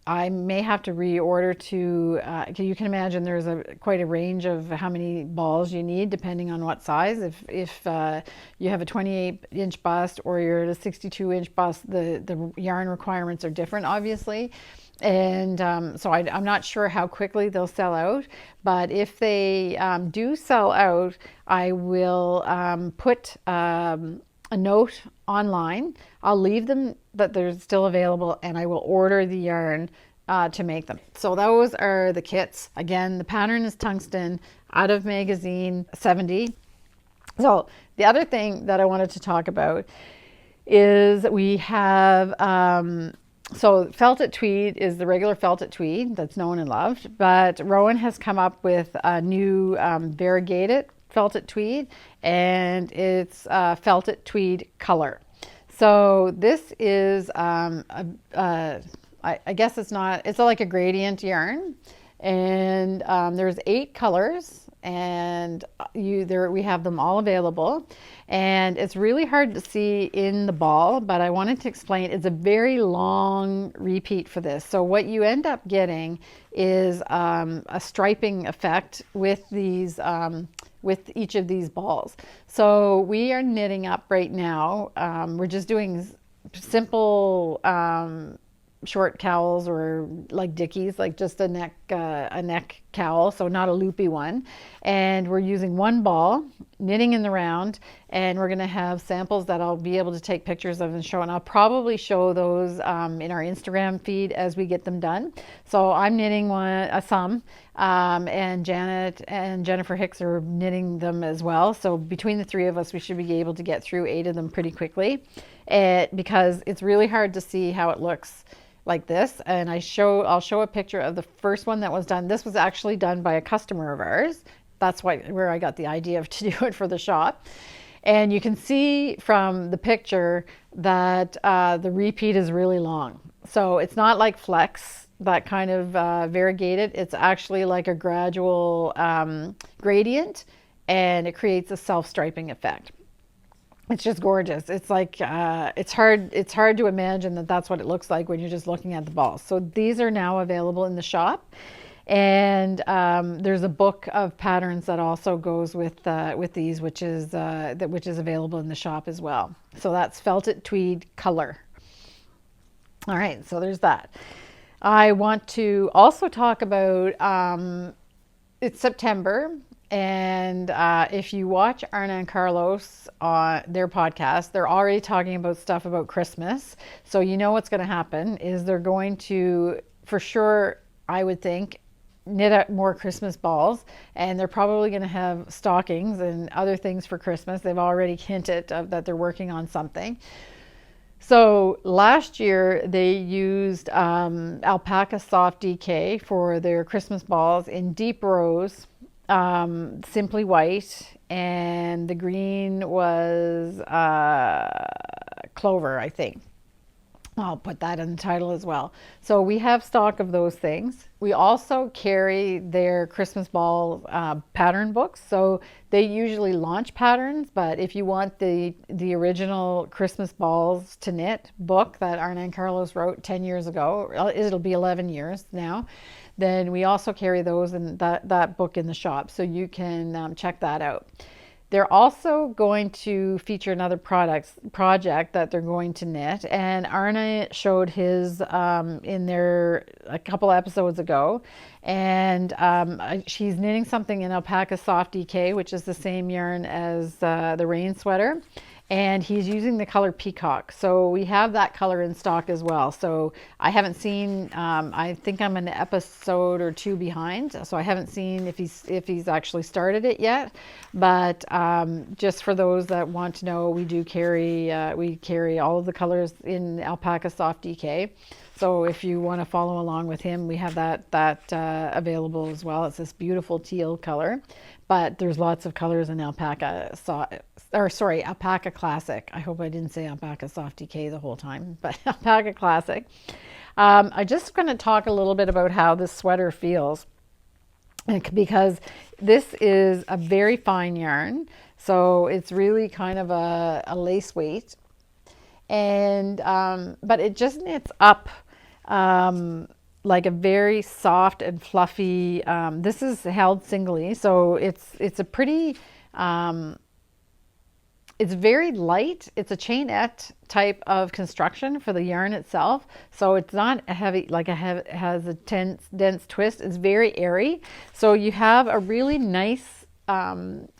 Speaker 1: I may have to reorder to, you can imagine there's quite a range of how many balls you need depending on what size. If you have a 28-inch bust or you're at a 62-inch bust, the yarn requirements are different, obviously. And so I'm not sure how quickly they'll sell out, but if they do sell out, I will put a note online. I'll leave them that they're still available, and I will order the yarn to make them. So those are the kits. Again, the pattern is tungsten out of magazine 70. So the other thing that I wanted to talk about is we have so felted tweed is the regular felted tweed that's known and loved, but Rowan has come up with a new variegated felted tweed, and it's felted tweed color. So this is I guess it's like a gradient yarn, and there's 8 colors, and we have them all available, and it's really hard to see in the ball, but I wanted to explain it's a very long repeat for this. So what you end up getting is a striping effect with these with each of these balls. So we are knitting up right now. We're just doing simple short cowls, or like dickies, like just a neck cowl, so not a loopy one. And we're using one ball, knitting in the round, and we're going to have samples that I'll be able to take pictures of and show, and I'll probably show those in our Instagram feed as we get them done. So I'm knitting some, and Janet and Jennifer Hicks are knitting them as well. So between the 3 of us, we should be able to get through 8 of them pretty quickly, because it's really hard to see how it looks like this. And I'll show a picture of the first one that was done. This was actually done by a customer of ours. That's where I got the idea to do it for the shop. And you can see from the picture that the repeat is really long. So it's not like flex, that kind of variegated. It's actually like a gradual gradient, and it creates a self-striping effect. It's just gorgeous. It's like it's hard to imagine that that's what it looks like when you're just looking at the balls. So these are now available in the shop, and there's a book of patterns that also goes with these, which is available in the shop as well. So that's felted tweed color. All right, so there's that. I want to also talk about it's September. And if you watch Arna and Carlos on their podcast, they're already talking about stuff about Christmas. So you know what's going to happen is they're going to, for sure, I would think, knit out more Christmas balls, and they're probably going to have stockings and other things for Christmas. They've already hinted that they're working on something. So last year they used alpaca soft DK for their Christmas balls in deep rose, simply white, and the green was clover, I think. I'll put that in the title as well. So we have stock of those things. We also carry their Christmas ball pattern books. So they usually launch patterns, but if you want the original Christmas balls to knit book that Arna and Carlos wrote 10 years ago, it'll be 11 years now, then we also carry those in that book in the shop. So you can check that out. They're also going to feature another project that they're going to knit, and Arna showed his in there a couple episodes ago, and she's knitting something in alpaca soft DK, which is the same yarn as the rain sweater, and he's using the color peacock. So we have that color in stock as well. So I haven't seen, I think I'm an episode or two behind, so I haven't seen if he's actually started it yet. But just for those that want to know, we do carry all of the colors in alpaca soft DK. So if you want to follow along with him, we have that available as well. It's this beautiful teal color, but there's lots of colors in alpaca alpaca classic. I hope I didn't say alpaca soft DK the whole time, but alpaca classic. I'm just going to talk a little bit about how this sweater feels, because this is a very fine yarn. So it's really kind of a lace weight, and but it just knits up like a very soft and fluffy. This is held singly, so it's a pretty. It's very light. It's a chainette type of construction for the yarn itself. So it's not a heavy, it has a dense twist. It's very airy. So you have a really nice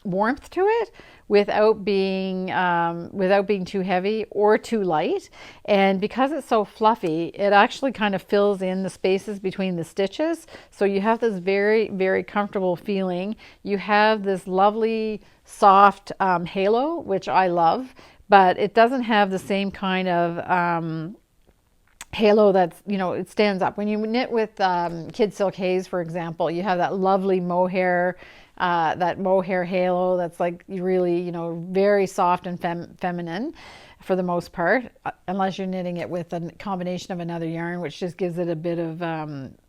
Speaker 1: warmth to it without being too heavy or too light. And because it's so fluffy, it actually kind of fills in the spaces between the stitches. So you have this very, very comfortable feeling. You have this lovely soft halo, which I love, but it doesn't have the same kind of halo that's, it stands up. When you knit with Kid Silk Haze, for example, you have that lovely mohair halo that's like really, very soft and feminine for the most part, unless you're knitting it with a combination of another yarn, which just gives it a bit of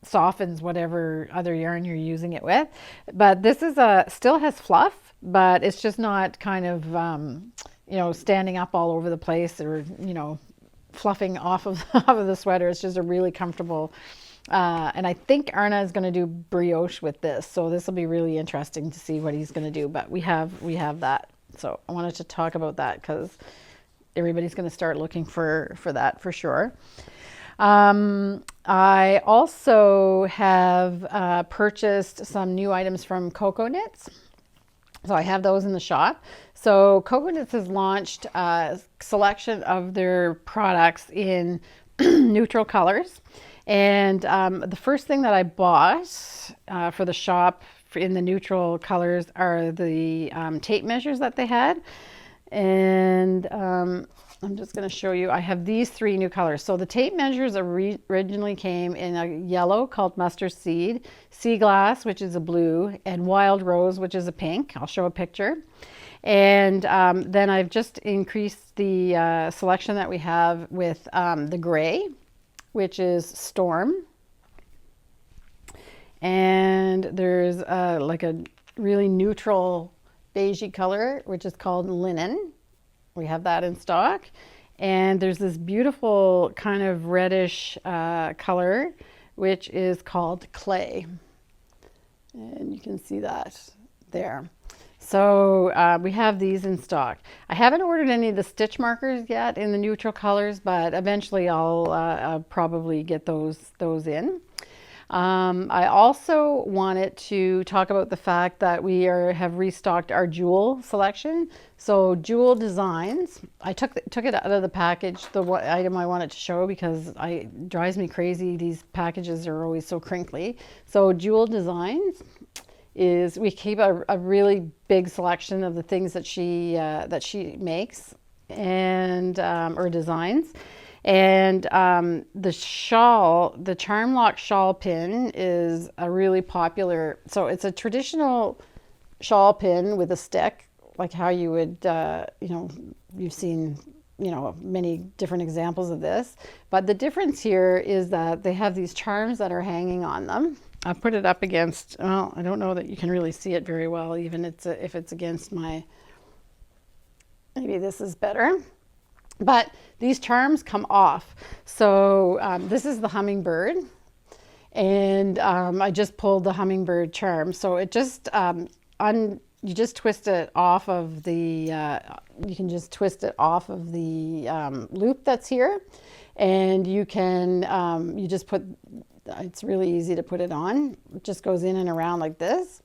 Speaker 1: softens whatever other yarn you're using it with. But this is still has fluff, but it's just not kind of standing up all over the place or fluffing off of the sweater. It's just a really comfortable. And I think Arna is going to do brioche with this, so this will be really interesting to see what he's going to do. But we have that, so I wanted to talk about that because everybody's going to start looking for that for sure. I also have purchased some new items from Coco Knits. So I have those in the shop. So Coco Knits has launched a selection of their products in neutral colors. And the first thing that I bought for the shop in the neutral colors are the tape measures that they had. And I'm just going to show you. I have these three new colors. So the tape measures originally came in a yellow called Mustard Seed, Sea Glass, which is a blue, and Wild Rose, which is a pink. I'll show a picture. And then I've just increased the selection that we have with the gray, which is Storm. And there's like a really neutral beigey color, which is called Linen. We have that in stock. And there's this beautiful kind of reddish color, which is called Clay. And you can see that there. So we have these in stock. I haven't ordered any of the stitch markers yet in the neutral colors, but eventually I'll probably get those in. I also wanted to talk about the fact that we have restocked our jewel selection. So jewel designs, I took it out of the package, the item I wanted to show, because it drives me crazy. These packages are always so crinkly. So jewel designs is, we keep a really big selection of the things that she makes and or designs. And the shawl, the Charm Lock shawl pin, is a really popular. So it's a traditional shawl pin with a stick, like how you would, you've seen, many different examples of this. But the difference here is that they have these charms that are hanging on them. I put it up against, well, I don't know that you can really see it very well, even if it's against my, maybe this is better. But these charms come off. So this is the hummingbird, and I just pulled the hummingbird charm. So it just, you just twist it off of the, you can just twist it off of the loop that's here. And you can, you just put, it's really easy to put it on. It just goes in and around like this.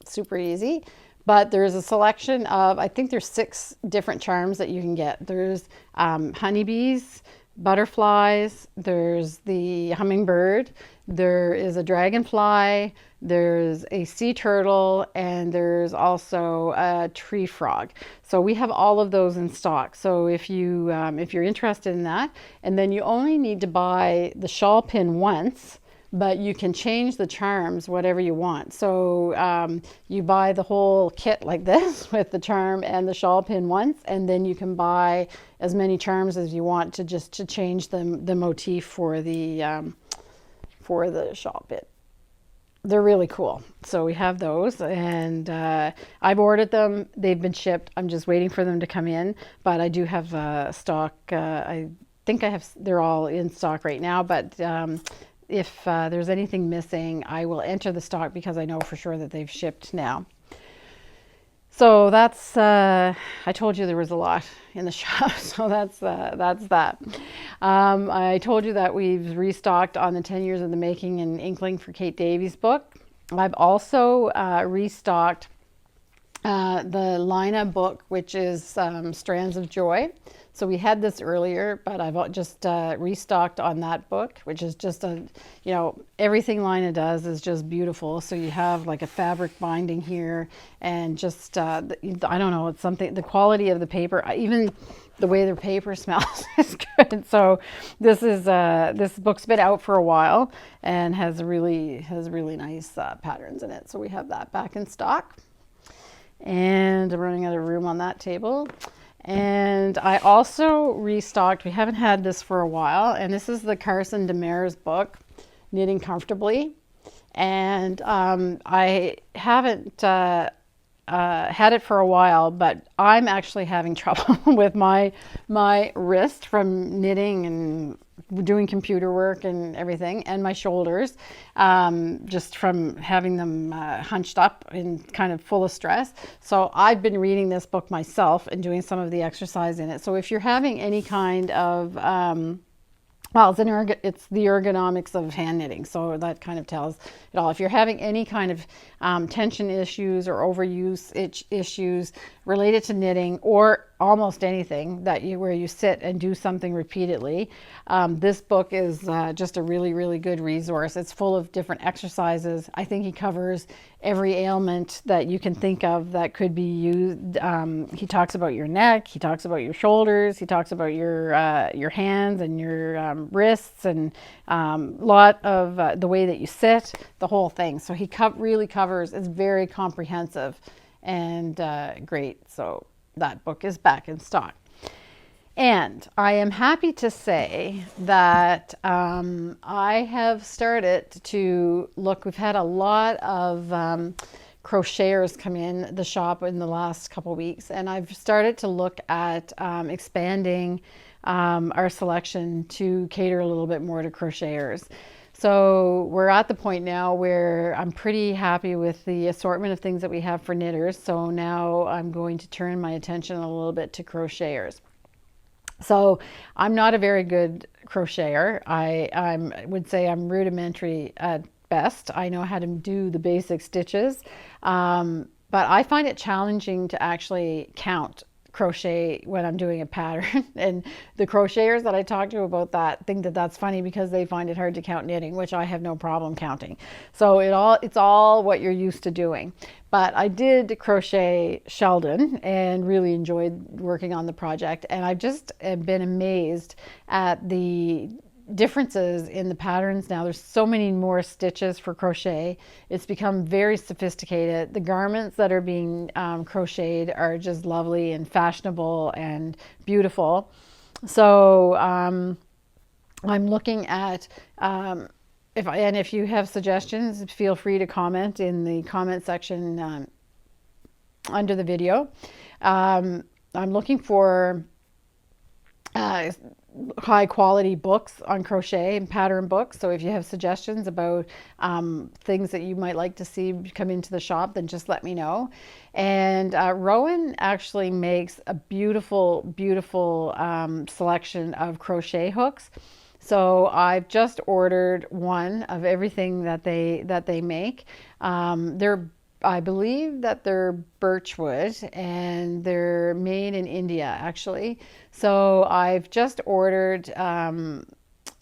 Speaker 1: Super easy. But there's a selection of, I think there's 6 different charms that you can get. There's honeybees, butterflies, there's the hummingbird, there is a dragonfly, there's a sea turtle, and there's also a tree frog. So we have all of those in stock. So if you're interested in that, and then you only need to buy the shawl pin once, but you can change the charms whatever you want. So you buy the whole kit like this with the charm and the shawl pin once, and then you can buy as many charms as you want to change the motif for the shawl pin. They're really cool. So we have those, and I've ordered them. They've been shipped. I'm just waiting for them to come in, but I do have stock. I think they're all in stock right now, but if there's anything missing, I will enter the stock, because I know for sure that they've shipped now. So that's, I told you there was a lot in the shop, so that's that. I told you that we've restocked on the 10 Years of the Making and Inkling for Kate Davies book. I've also restocked the Lina book, which is Strands of Joy. So we had this earlier, but I've just restocked on that book, which is just everything Lina does is just beautiful. So you have like a fabric binding here, and just, I don't know, it's something, the quality of the paper, even the way the paper smells is good. So this book's been out for a while and has really nice patterns in it. So we have that back in stock. And I'm running out of room on that table. And I also restocked, we haven't had this for a while, and this is the Carson Demers book, Knitting Comfortably. And I haven't had it for a while, but I'm actually having trouble with my wrist from knitting and doing computer work and everything, and my shoulders, just from having them hunched up and kind of full of stress. So I've been reading this book myself and doing some of the exercise in it. So if you're having any kind of well, it's the ergonomics of hand knitting, so that kind of tells it all. If you're having any kind of tension issues or overuse issues related to knitting, or almost anything where you sit and do something repeatedly, this book is just a really good resource. It's full of different exercises. I think he covers every ailment that you can think of that could be used. He talks about your neck, he talks about your shoulders, he talks about your hands and your wrists, and lot of the way that you sit, the whole thing. So he really covers, it's very comprehensive and great. So that book is back in stock. And I am happy to say that I have started to look. We've had a lot of crocheters come in the shop in the last couple of weeks, and I've started to look at expanding our selection to cater a little bit more to crocheters. So we're at the point now where I'm pretty happy with the assortment of things that we have for knitters. So now I'm going to turn my attention a little bit to crocheters. So I'm not a very good crocheter. I would say I'm rudimentary at best. I know how to do the basic stitches, but I find it challenging to actually count crochet when I'm doing a pattern. And the crocheters that I talk to about that think that that's funny because they find it hard to count knitting, which I have no problem counting. So it's all what you're used to doing. But I did crochet Sheldon and really enjoyed working on the project. And I've just been amazed at the differences in the patterns now. There's so many more stitches for crochet. It's become very sophisticated. The garments that are being crocheted are just lovely and fashionable and beautiful. So I'm looking at if you have suggestions, feel free to comment in the comment section under the video. I'm looking for high quality books on crochet and pattern books. So if you have suggestions about things that you might like to see come into the shop, then just let me know. And Rowan actually makes a beautiful selection of crochet hooks. So I've just ordered one of everything that they make. I believe that they're birchwood and they're made in India actually. So I've just ordered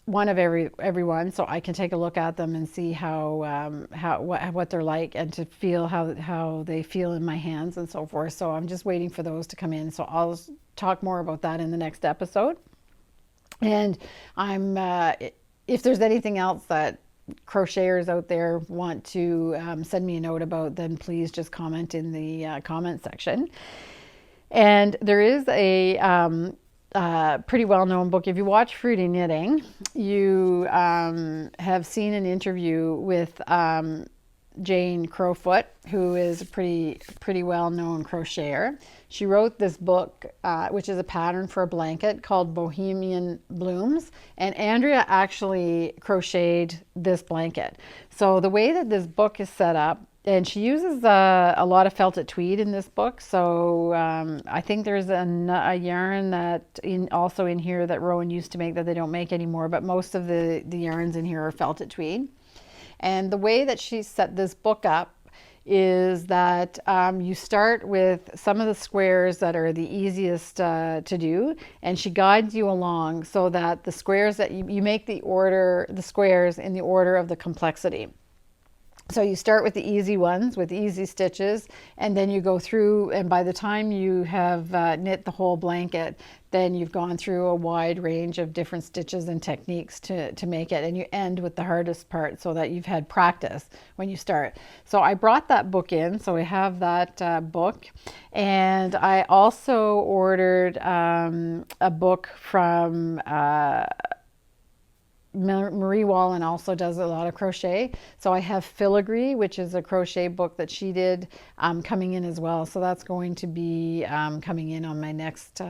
Speaker 1: one of everyone, so I can take a look at them and see what they're like and to feel how they feel in my hands and so forth. So I'm just waiting for those to come in. So I'll talk more about that in the next episode. And I'm if there's anything else that crocheters out there want to send me a note about, then please just comment in the comment section. And there is a pretty well-known book. If you watch Fruity Knitting, you have seen an interview with Jane Crowfoot, who is a pretty well-known crocheter. She wrote this book, which is a pattern for a blanket called Bohemian Blooms, and Andrea actually crocheted this blanket. So the way that this book is set up, and she uses a lot of felted tweed in this book. So I think there's a yarn that also in here that Rowan used to make that they don't make anymore, but most of the yarns in here are felted tweed. And the way that she set this book up is that you start with some of the squares that are the easiest to do, and she guides you along so that the squares that you make the squares in the order of the complexity. So you start with the easy ones with easy stitches, and then you go through, and by the time you have knit the whole blanket, then you've gone through a wide range of different stitches and techniques to make it, and you end with the hardest part so that you've had practice when you start. So I brought that book in, so we have that book, and I also ordered a book from Marie Wallen also does a lot of crochet. So I have Filigree, which is a crochet book that she did, coming in as well. So that's going to be coming in on my next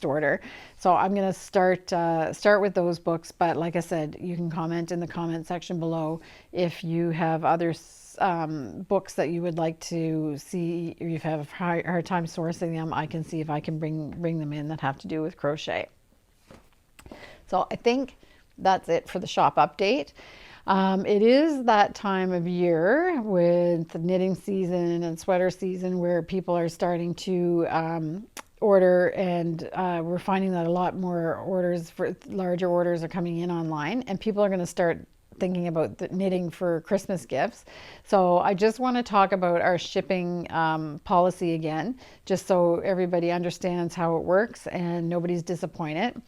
Speaker 1: order. So I'm going to start with those books. But like I said, you can comment in the comment section below if you have other books that you would like to see, or you have a hard time sourcing them. I can see if I can bring them in that have to do with crochet. So I think that's it for the shop update. It is that time of year with the knitting season and sweater season where people are starting to order, and we're finding that a lot more orders for larger orders are coming in online, and people are going to start thinking about the knitting for Christmas gifts. So I just want to talk about our shipping policy again, just so everybody understands how it works and nobody's disappointed.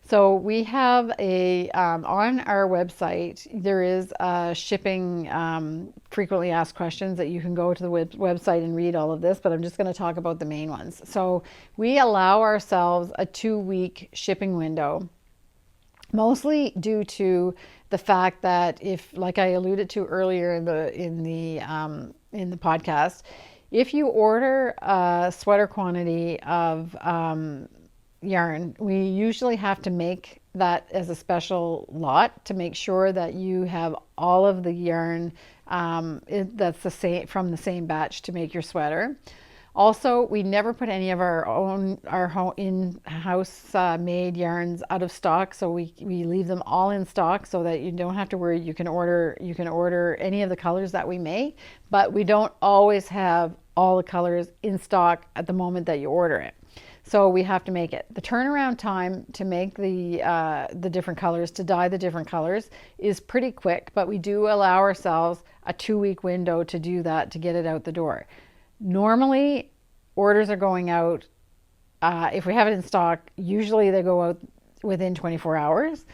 Speaker 1: So we have on our website, there is a shipping frequently asked questions that you can go to the website and read all of this, but I'm just going to talk about the main ones. So we allow ourselves a 2-week shipping window, mostly due to the fact that if, like I alluded to earlier in the podcast, if you order a sweater quantity of yarn, we usually have to make that as a special lot to make sure that you have all of the yarn that's the same from the same batch to make your sweater. Also, we never put any of our in-house made yarns out of stock, so we leave them all in stock so that you don't have to worry. You can order any of the colors that we make, but we don't always have all the colors in stock at the moment that you order it. So we have to make it. The turnaround time to make the different colors, to dye the different colors, is pretty quick, but we do allow ourselves a 2-week window to do that, to get it out the door. Normally, orders are going out, if we have it in stock, usually they go out within 24 hours.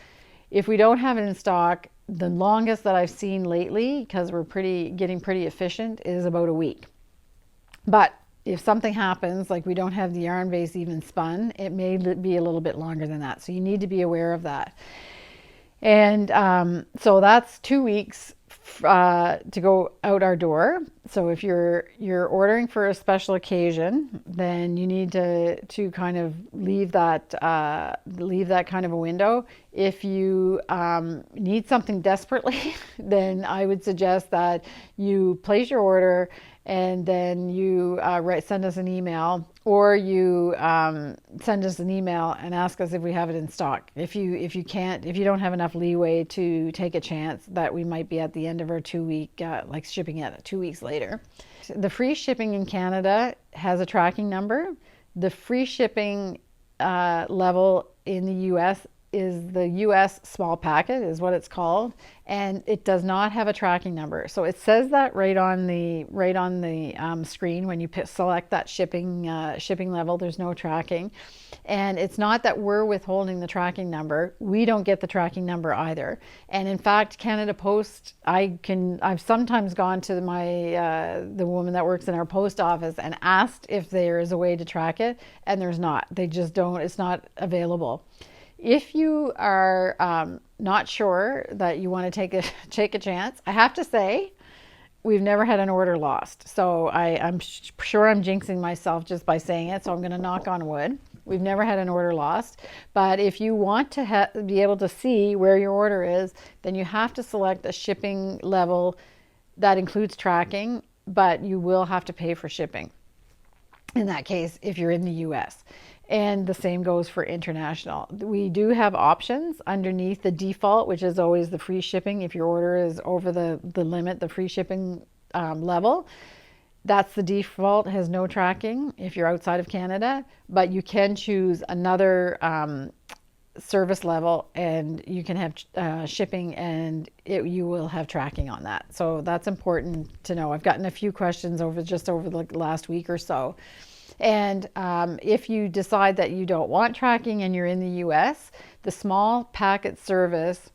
Speaker 1: If we don't have it in stock, the longest that I've seen lately, because we're getting pretty efficient, is about a week. But if something happens, like we don't have the yarn base even spun, it may be a little bit longer than that. So you need to be aware of that. And so that's 2 weeks to go out our door. So if you're ordering for a special occasion, then you need to kind of leave that kind of a window. If you need something desperately, then I would suggest that you place your order and then you send us an email, or you send us an email and ask us if we have it in stock. If you don't have enough leeway to take a chance that we might be at the end of our 2-week, like shipping it 2 weeks later. The free shipping in Canada has a tracking number. The free shipping level in the US is the US small packet, is what it's called, and it does not have a tracking number. So it says that right on the screen when you select that shipping level. There's no tracking, and it's not that we're withholding the tracking number. We don't get the tracking number either. And in fact, Canada Post, I've sometimes gone to the woman that works in our post office and asked if there is a way to track it, and there's not. They just don't. It's not available. If you are not sure that you want to take a chance, I have to say we've never had an order lost. So I'm sure I'm jinxing myself just by saying it, so I'm going to knock on wood. We've never had an order lost. But if you want to be able to see where your order is, then you have to select a shipping level that includes tracking, but you will have to pay for shipping in that case if you're in the US. And the same goes for international. We do have options underneath the default, which is always the free shipping. If your order is over the limit, the free shipping level, that's the default, has no tracking if you're outside of Canada. But you can choose another service level, and you can have shipping, and you will have tracking on that. So that's important to know. I've gotten a few questions over the last week or so. And if you decide that you don't want tracking and you're in the US, the small packet service,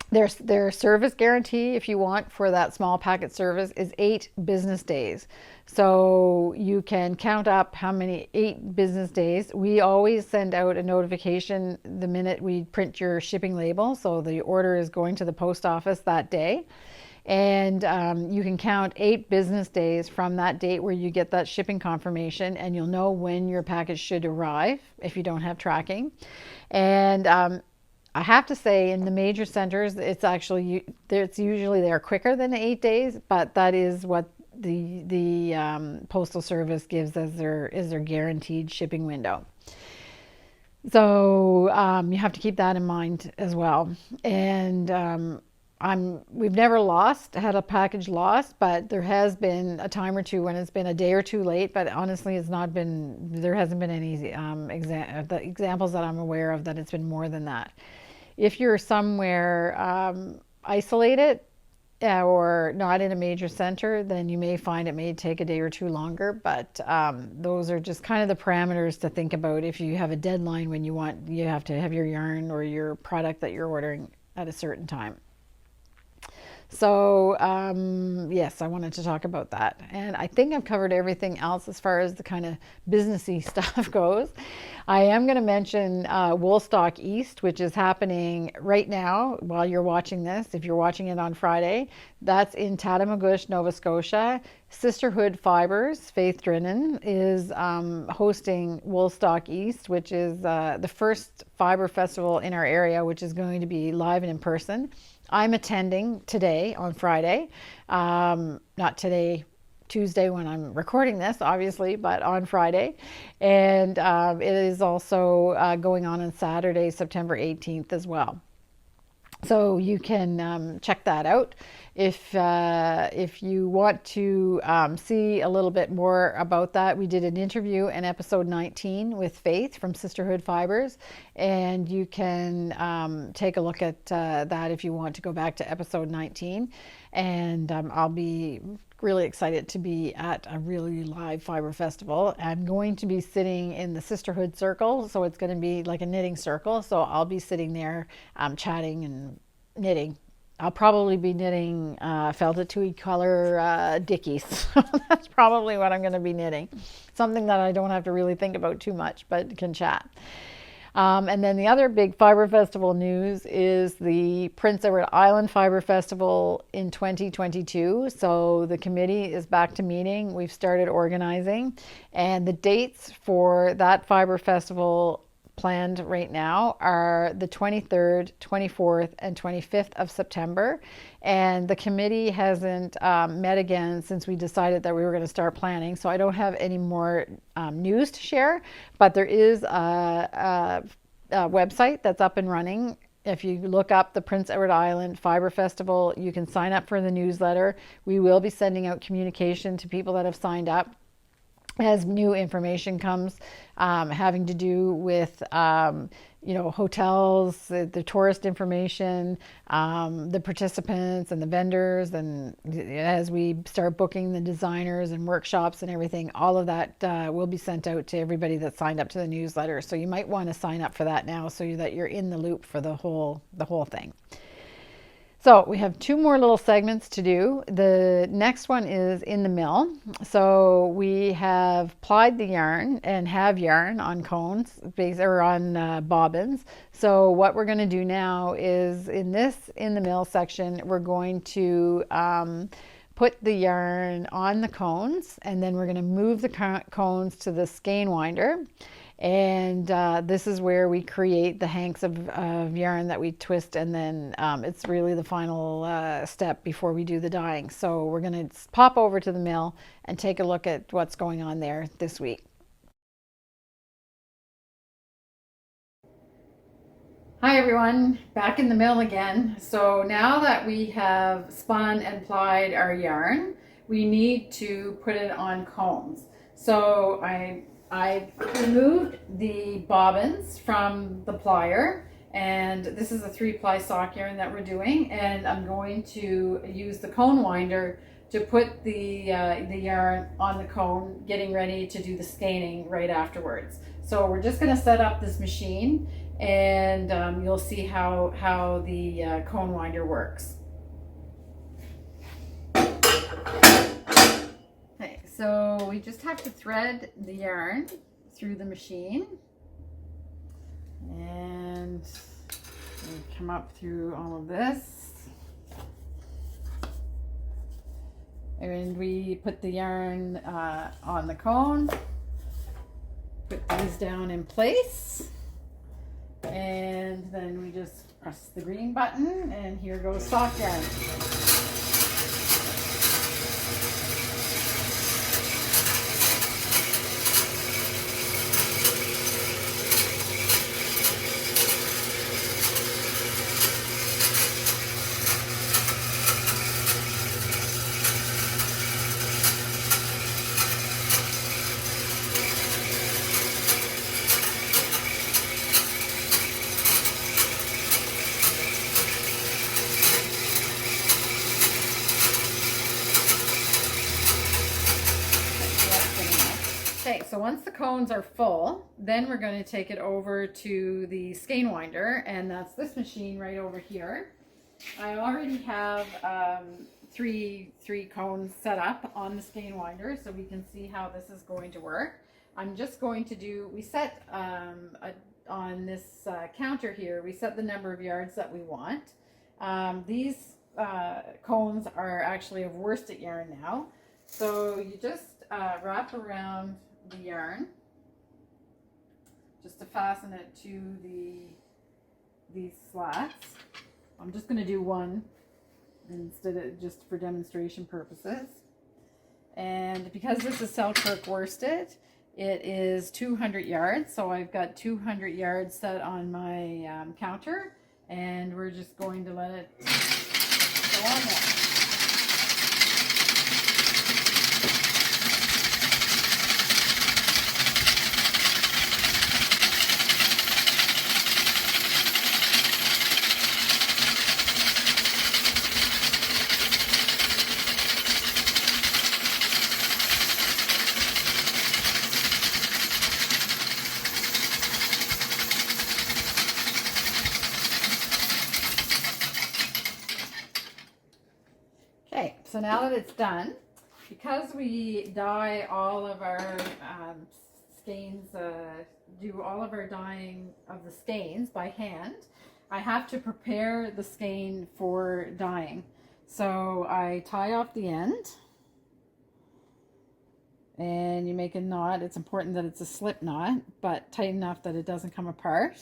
Speaker 1: their service guarantee, if you want, for that small packet service is 8 business days. So you can count up how many 8 business days. We always send out a notification the minute we print your shipping label. So the order is going to the post office that day. And you can count 8 business days from that date where you get that shipping confirmation, and you'll know when your package should arrive if you don't have tracking. And I have to say, in the major centers, it's usually they're quicker than 8 days, but that is what the postal service gives as their guaranteed shipping window. So you have to keep that in mind as well. And we've never had a package lost, but there has been a time or two when it's been a day or two late. But honestly, there hasn't been any examples that I'm aware of that it's been more than that. If you're somewhere isolated or not in a major center, then you may find it may take a day or two longer. But those are just kind of the parameters to think about if you have a deadline when you have to have your yarn or your product that you're ordering at a certain time. So yes, I wanted to talk about that. And I think I've covered everything else as far as the kind of businessy stuff goes. I am going to mention Woolstock East, which is happening right now while you're watching this. If you're watching it on Friday, that's in Tatamagouche, Nova Scotia. Sisterhood Fibres, Faith Drinnen, is hosting Woolstock East, which is the first fiber festival in our area, which is going to be live and in person. I'm attending today on Friday, not today, Tuesday when I'm recording this, obviously, but on Friday. And it is also going on Saturday, September 18th as well. So you can check that out if you want to see a little bit more about that. We did an interview in episode 19 with Faith from Sisterhood Fibres, and you can take a look at that if you want to go back to episode 19. And I'll be really excited to be at a really live fiber festival. I'm going to be sitting in the Sisterhood circle, so it's going to be like a knitting circle. So I'll be sitting there chatting and knitting. I'll probably be knitting felted tweed color dickies. That's probably what I'm going to be knitting. Something that I don't have to really think about too much, but can chat. And then the other big Fibre Festival news is the Prince Edward Island Fibre Festival in 2022. So the committee is back to meeting. We've started organizing, and the dates for that Fibre Festival planned right now are the 23rd, 24th, and 25th of September. And the committee hasn't met again since we decided that we were going to start planning. So I don't have any more news to share, but there is a website that's up and running. If you look up the Prince Edward Island Fibre Festival, you can sign up for the newsletter. We will be sending out communication to people that have signed up as new information comes, having to do with hotels, the tourist information, the participants and the vendors, and as we start booking the designers and workshops and everything, all of that will be sent out to everybody that signed up to the newsletter. So you might want to sign up for that now so that you're in the loop for the whole thing. So we have two more little segments to do. The next one is in the mill. So we have plied the yarn and have yarn on cones or on bobbins. So what we're going to do now is in the mill section, we're going to put the yarn on the cones, and then we're going to move the cones to the skein winder. And this is where we create the hanks of yarn that we twist, and then it's really the final step before we do the dyeing. So we're going to pop over to the mill and take a look at what's going on there this week. Hi everyone, back in the mill again. So now that we have spun and plied our yarn, we need to put it on cones. So I removed the bobbins from the plier, and this is a 3-ply sock yarn that we're doing, and I'm going to use the cone winder to put the yarn on the cone, getting ready to do the skeining right afterwards. So we're just going to set up this machine, and you'll see how the cone winder works. So we just have to thread the yarn through the machine, and we come up through all of this, and we put the yarn on the cone, put these down in place, and then we just press the green button, and here goes sock yarn. Okay, so once the cones are full, then we're going to take it over to the skein winder, and that's this machine right over here. I already have three cones set up on the skein winder, so we can see how this is going to work. I'm just going to do, we set on this counter here, we set the number of yards that we want. These cones are actually of worsted yarn now, so you just wrap around the yarn just to fasten it to these slats. I'm just going to do one instead of just for demonstration purposes. And because this is Selkirk worsted, it is 200 yards. So I've got 200 yards set on my counter, and we're just going to let it go on there. Okay, so now that it's done, because we dye all of our skeins, do all of our dyeing of the skeins by hand, I have to prepare the skein for dyeing. So I tie off the end, and you make a knot. It's important that it's a slip knot, but tight enough that it doesn't come apart.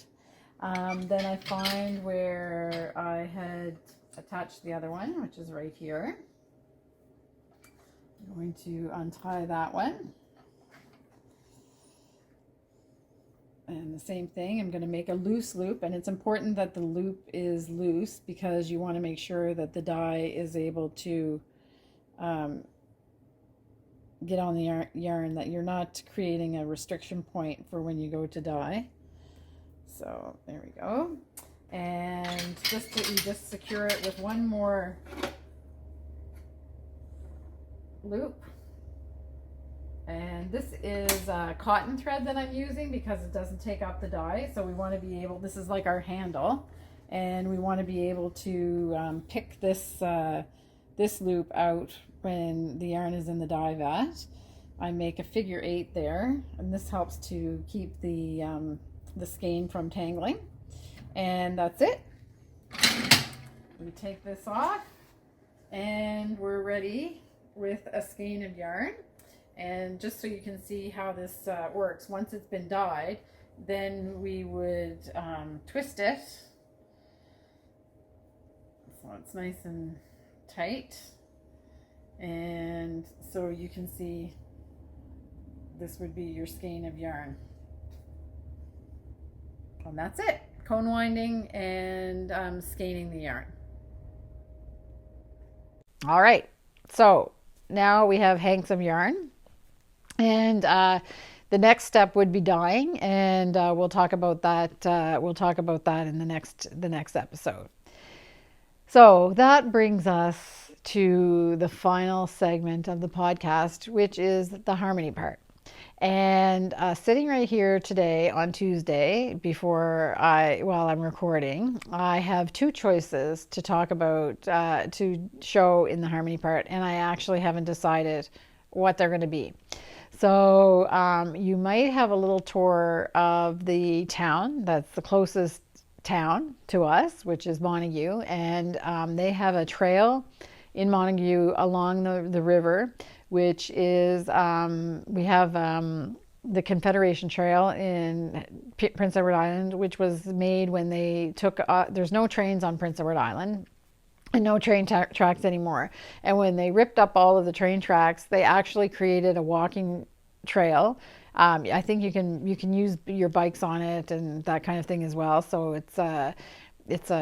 Speaker 1: Then I find where I had attach the other one, which is right here. I'm going to untie that one. And the same thing, I'm going to make a loose loop, and it's important that the loop is loose because you want to make sure that the dye is able to get on the yarn, that you're not creating a restriction point for when you go to dye. So there we go. And you just secure it with one more loop. And this is cotton thread that I'm using because it doesn't take up the dye. So we want to be able, this is like our handle, and we want to be able to pick this this loop out when the yarn is in the dye vat. I make a figure 8 there, and this helps to keep the skein from tangling. And that's it. We take this off, and we're ready with a skein of yarn. And just so you can see how this works, once it's been dyed, then we would twist it so it's nice and tight. And so you can see this would be your skein of yarn. And that's it. Cone winding and skeining the yarn. All right, so now we have hanks of yarn, and the next step would be dyeing, and we'll talk about that. We'll talk about that in the next episode. So that brings us to the final segment of the podcast, which is the harmony part. And sitting right here today on Tuesday, while I'm recording, I have two choices to talk about, to show in the harmony part, and I actually haven't decided what they're going to be. So you might have a little tour of the town that's the closest town to us, which is Montague, and they have a trail in Montague along the river, which is, we have the Confederation Trail in Prince Edward Island, which was made when they took, there's no trains on Prince Edward Island and no train tracks anymore. And when they ripped up all of the train tracks, they actually created a walking trail. I think you can use your bikes on it and that kind of thing as well. So it's a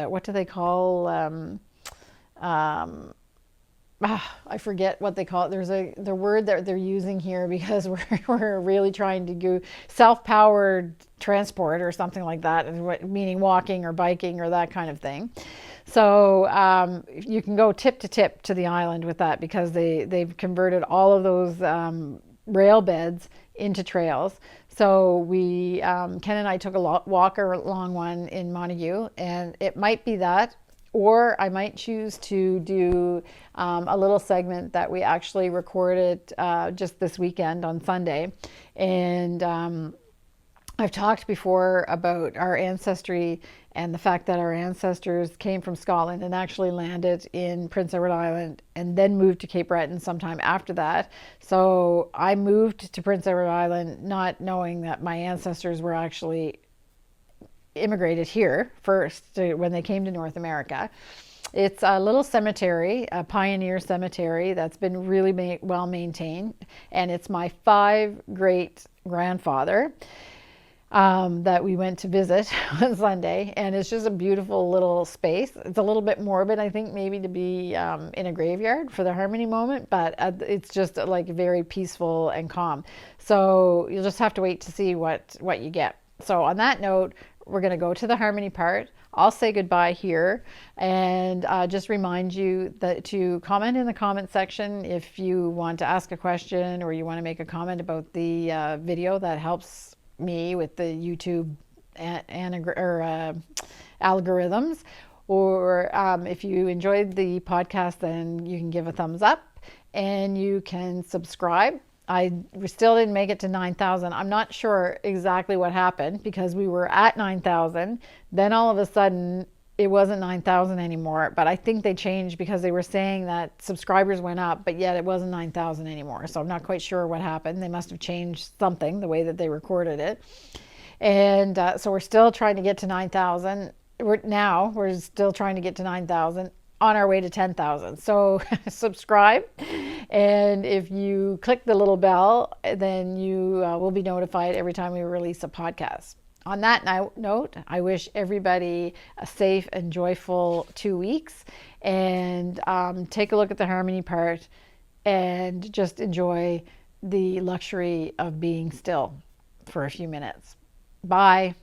Speaker 1: what do they call, I forget what they call it. There's the word that they're using here because we're really trying to do self-powered transport or something like that, meaning walking or biking or that kind of thing. So you can go tip to tip to the island with that because they've converted all of those rail beds into trails. So we Ken and I took a walk along one in Montague, and it might be that. Or I might choose to do a little segment that we actually recorded just this weekend on Sunday. And I've talked before about our ancestry and the fact that our ancestors came from Scotland and actually landed in Prince Edward Island and then moved to Cape Breton sometime after that. So I moved to Prince Edward Island not knowing that my ancestors were actually immigrated here first when they came to North America. It's a little cemetery, a pioneer cemetery that's been really well maintained. And it's my 5 great grandfather that we went to visit on Sunday. And it's just a beautiful little space. It's a little bit morbid, I think, maybe to be in a graveyard for the harmony moment, but it's just like very peaceful and calm. So you'll just have to wait to see what you get. So on that note, we're going to go to the harmony part. I'll say goodbye here and just remind you that to comment in the comment section if you want to ask a question or you want to make a comment about the video. That helps me with the YouTube algorithms. Or if you enjoyed the podcast, then you can give a thumbs up and you can subscribe. We still didn't make it to 9,000. I'm not sure exactly what happened because we were at 9,000. Then all of a sudden it wasn't 9,000 anymore. But I think they changed because they were saying that subscribers went up, but yet it wasn't 9,000 anymore. So I'm not quite sure what happened. They must have changed something, the way that they recorded it. And so we're still trying to get to 9,000. We're still trying to get to 9,000. On our way to 10,000. So subscribe. And if you click the little bell, then you will be notified every time we release a podcast. On that note, I wish everybody a safe and joyful 2 weeks. And take a look at the harmony part and just enjoy the luxury of being still for a few minutes. Bye.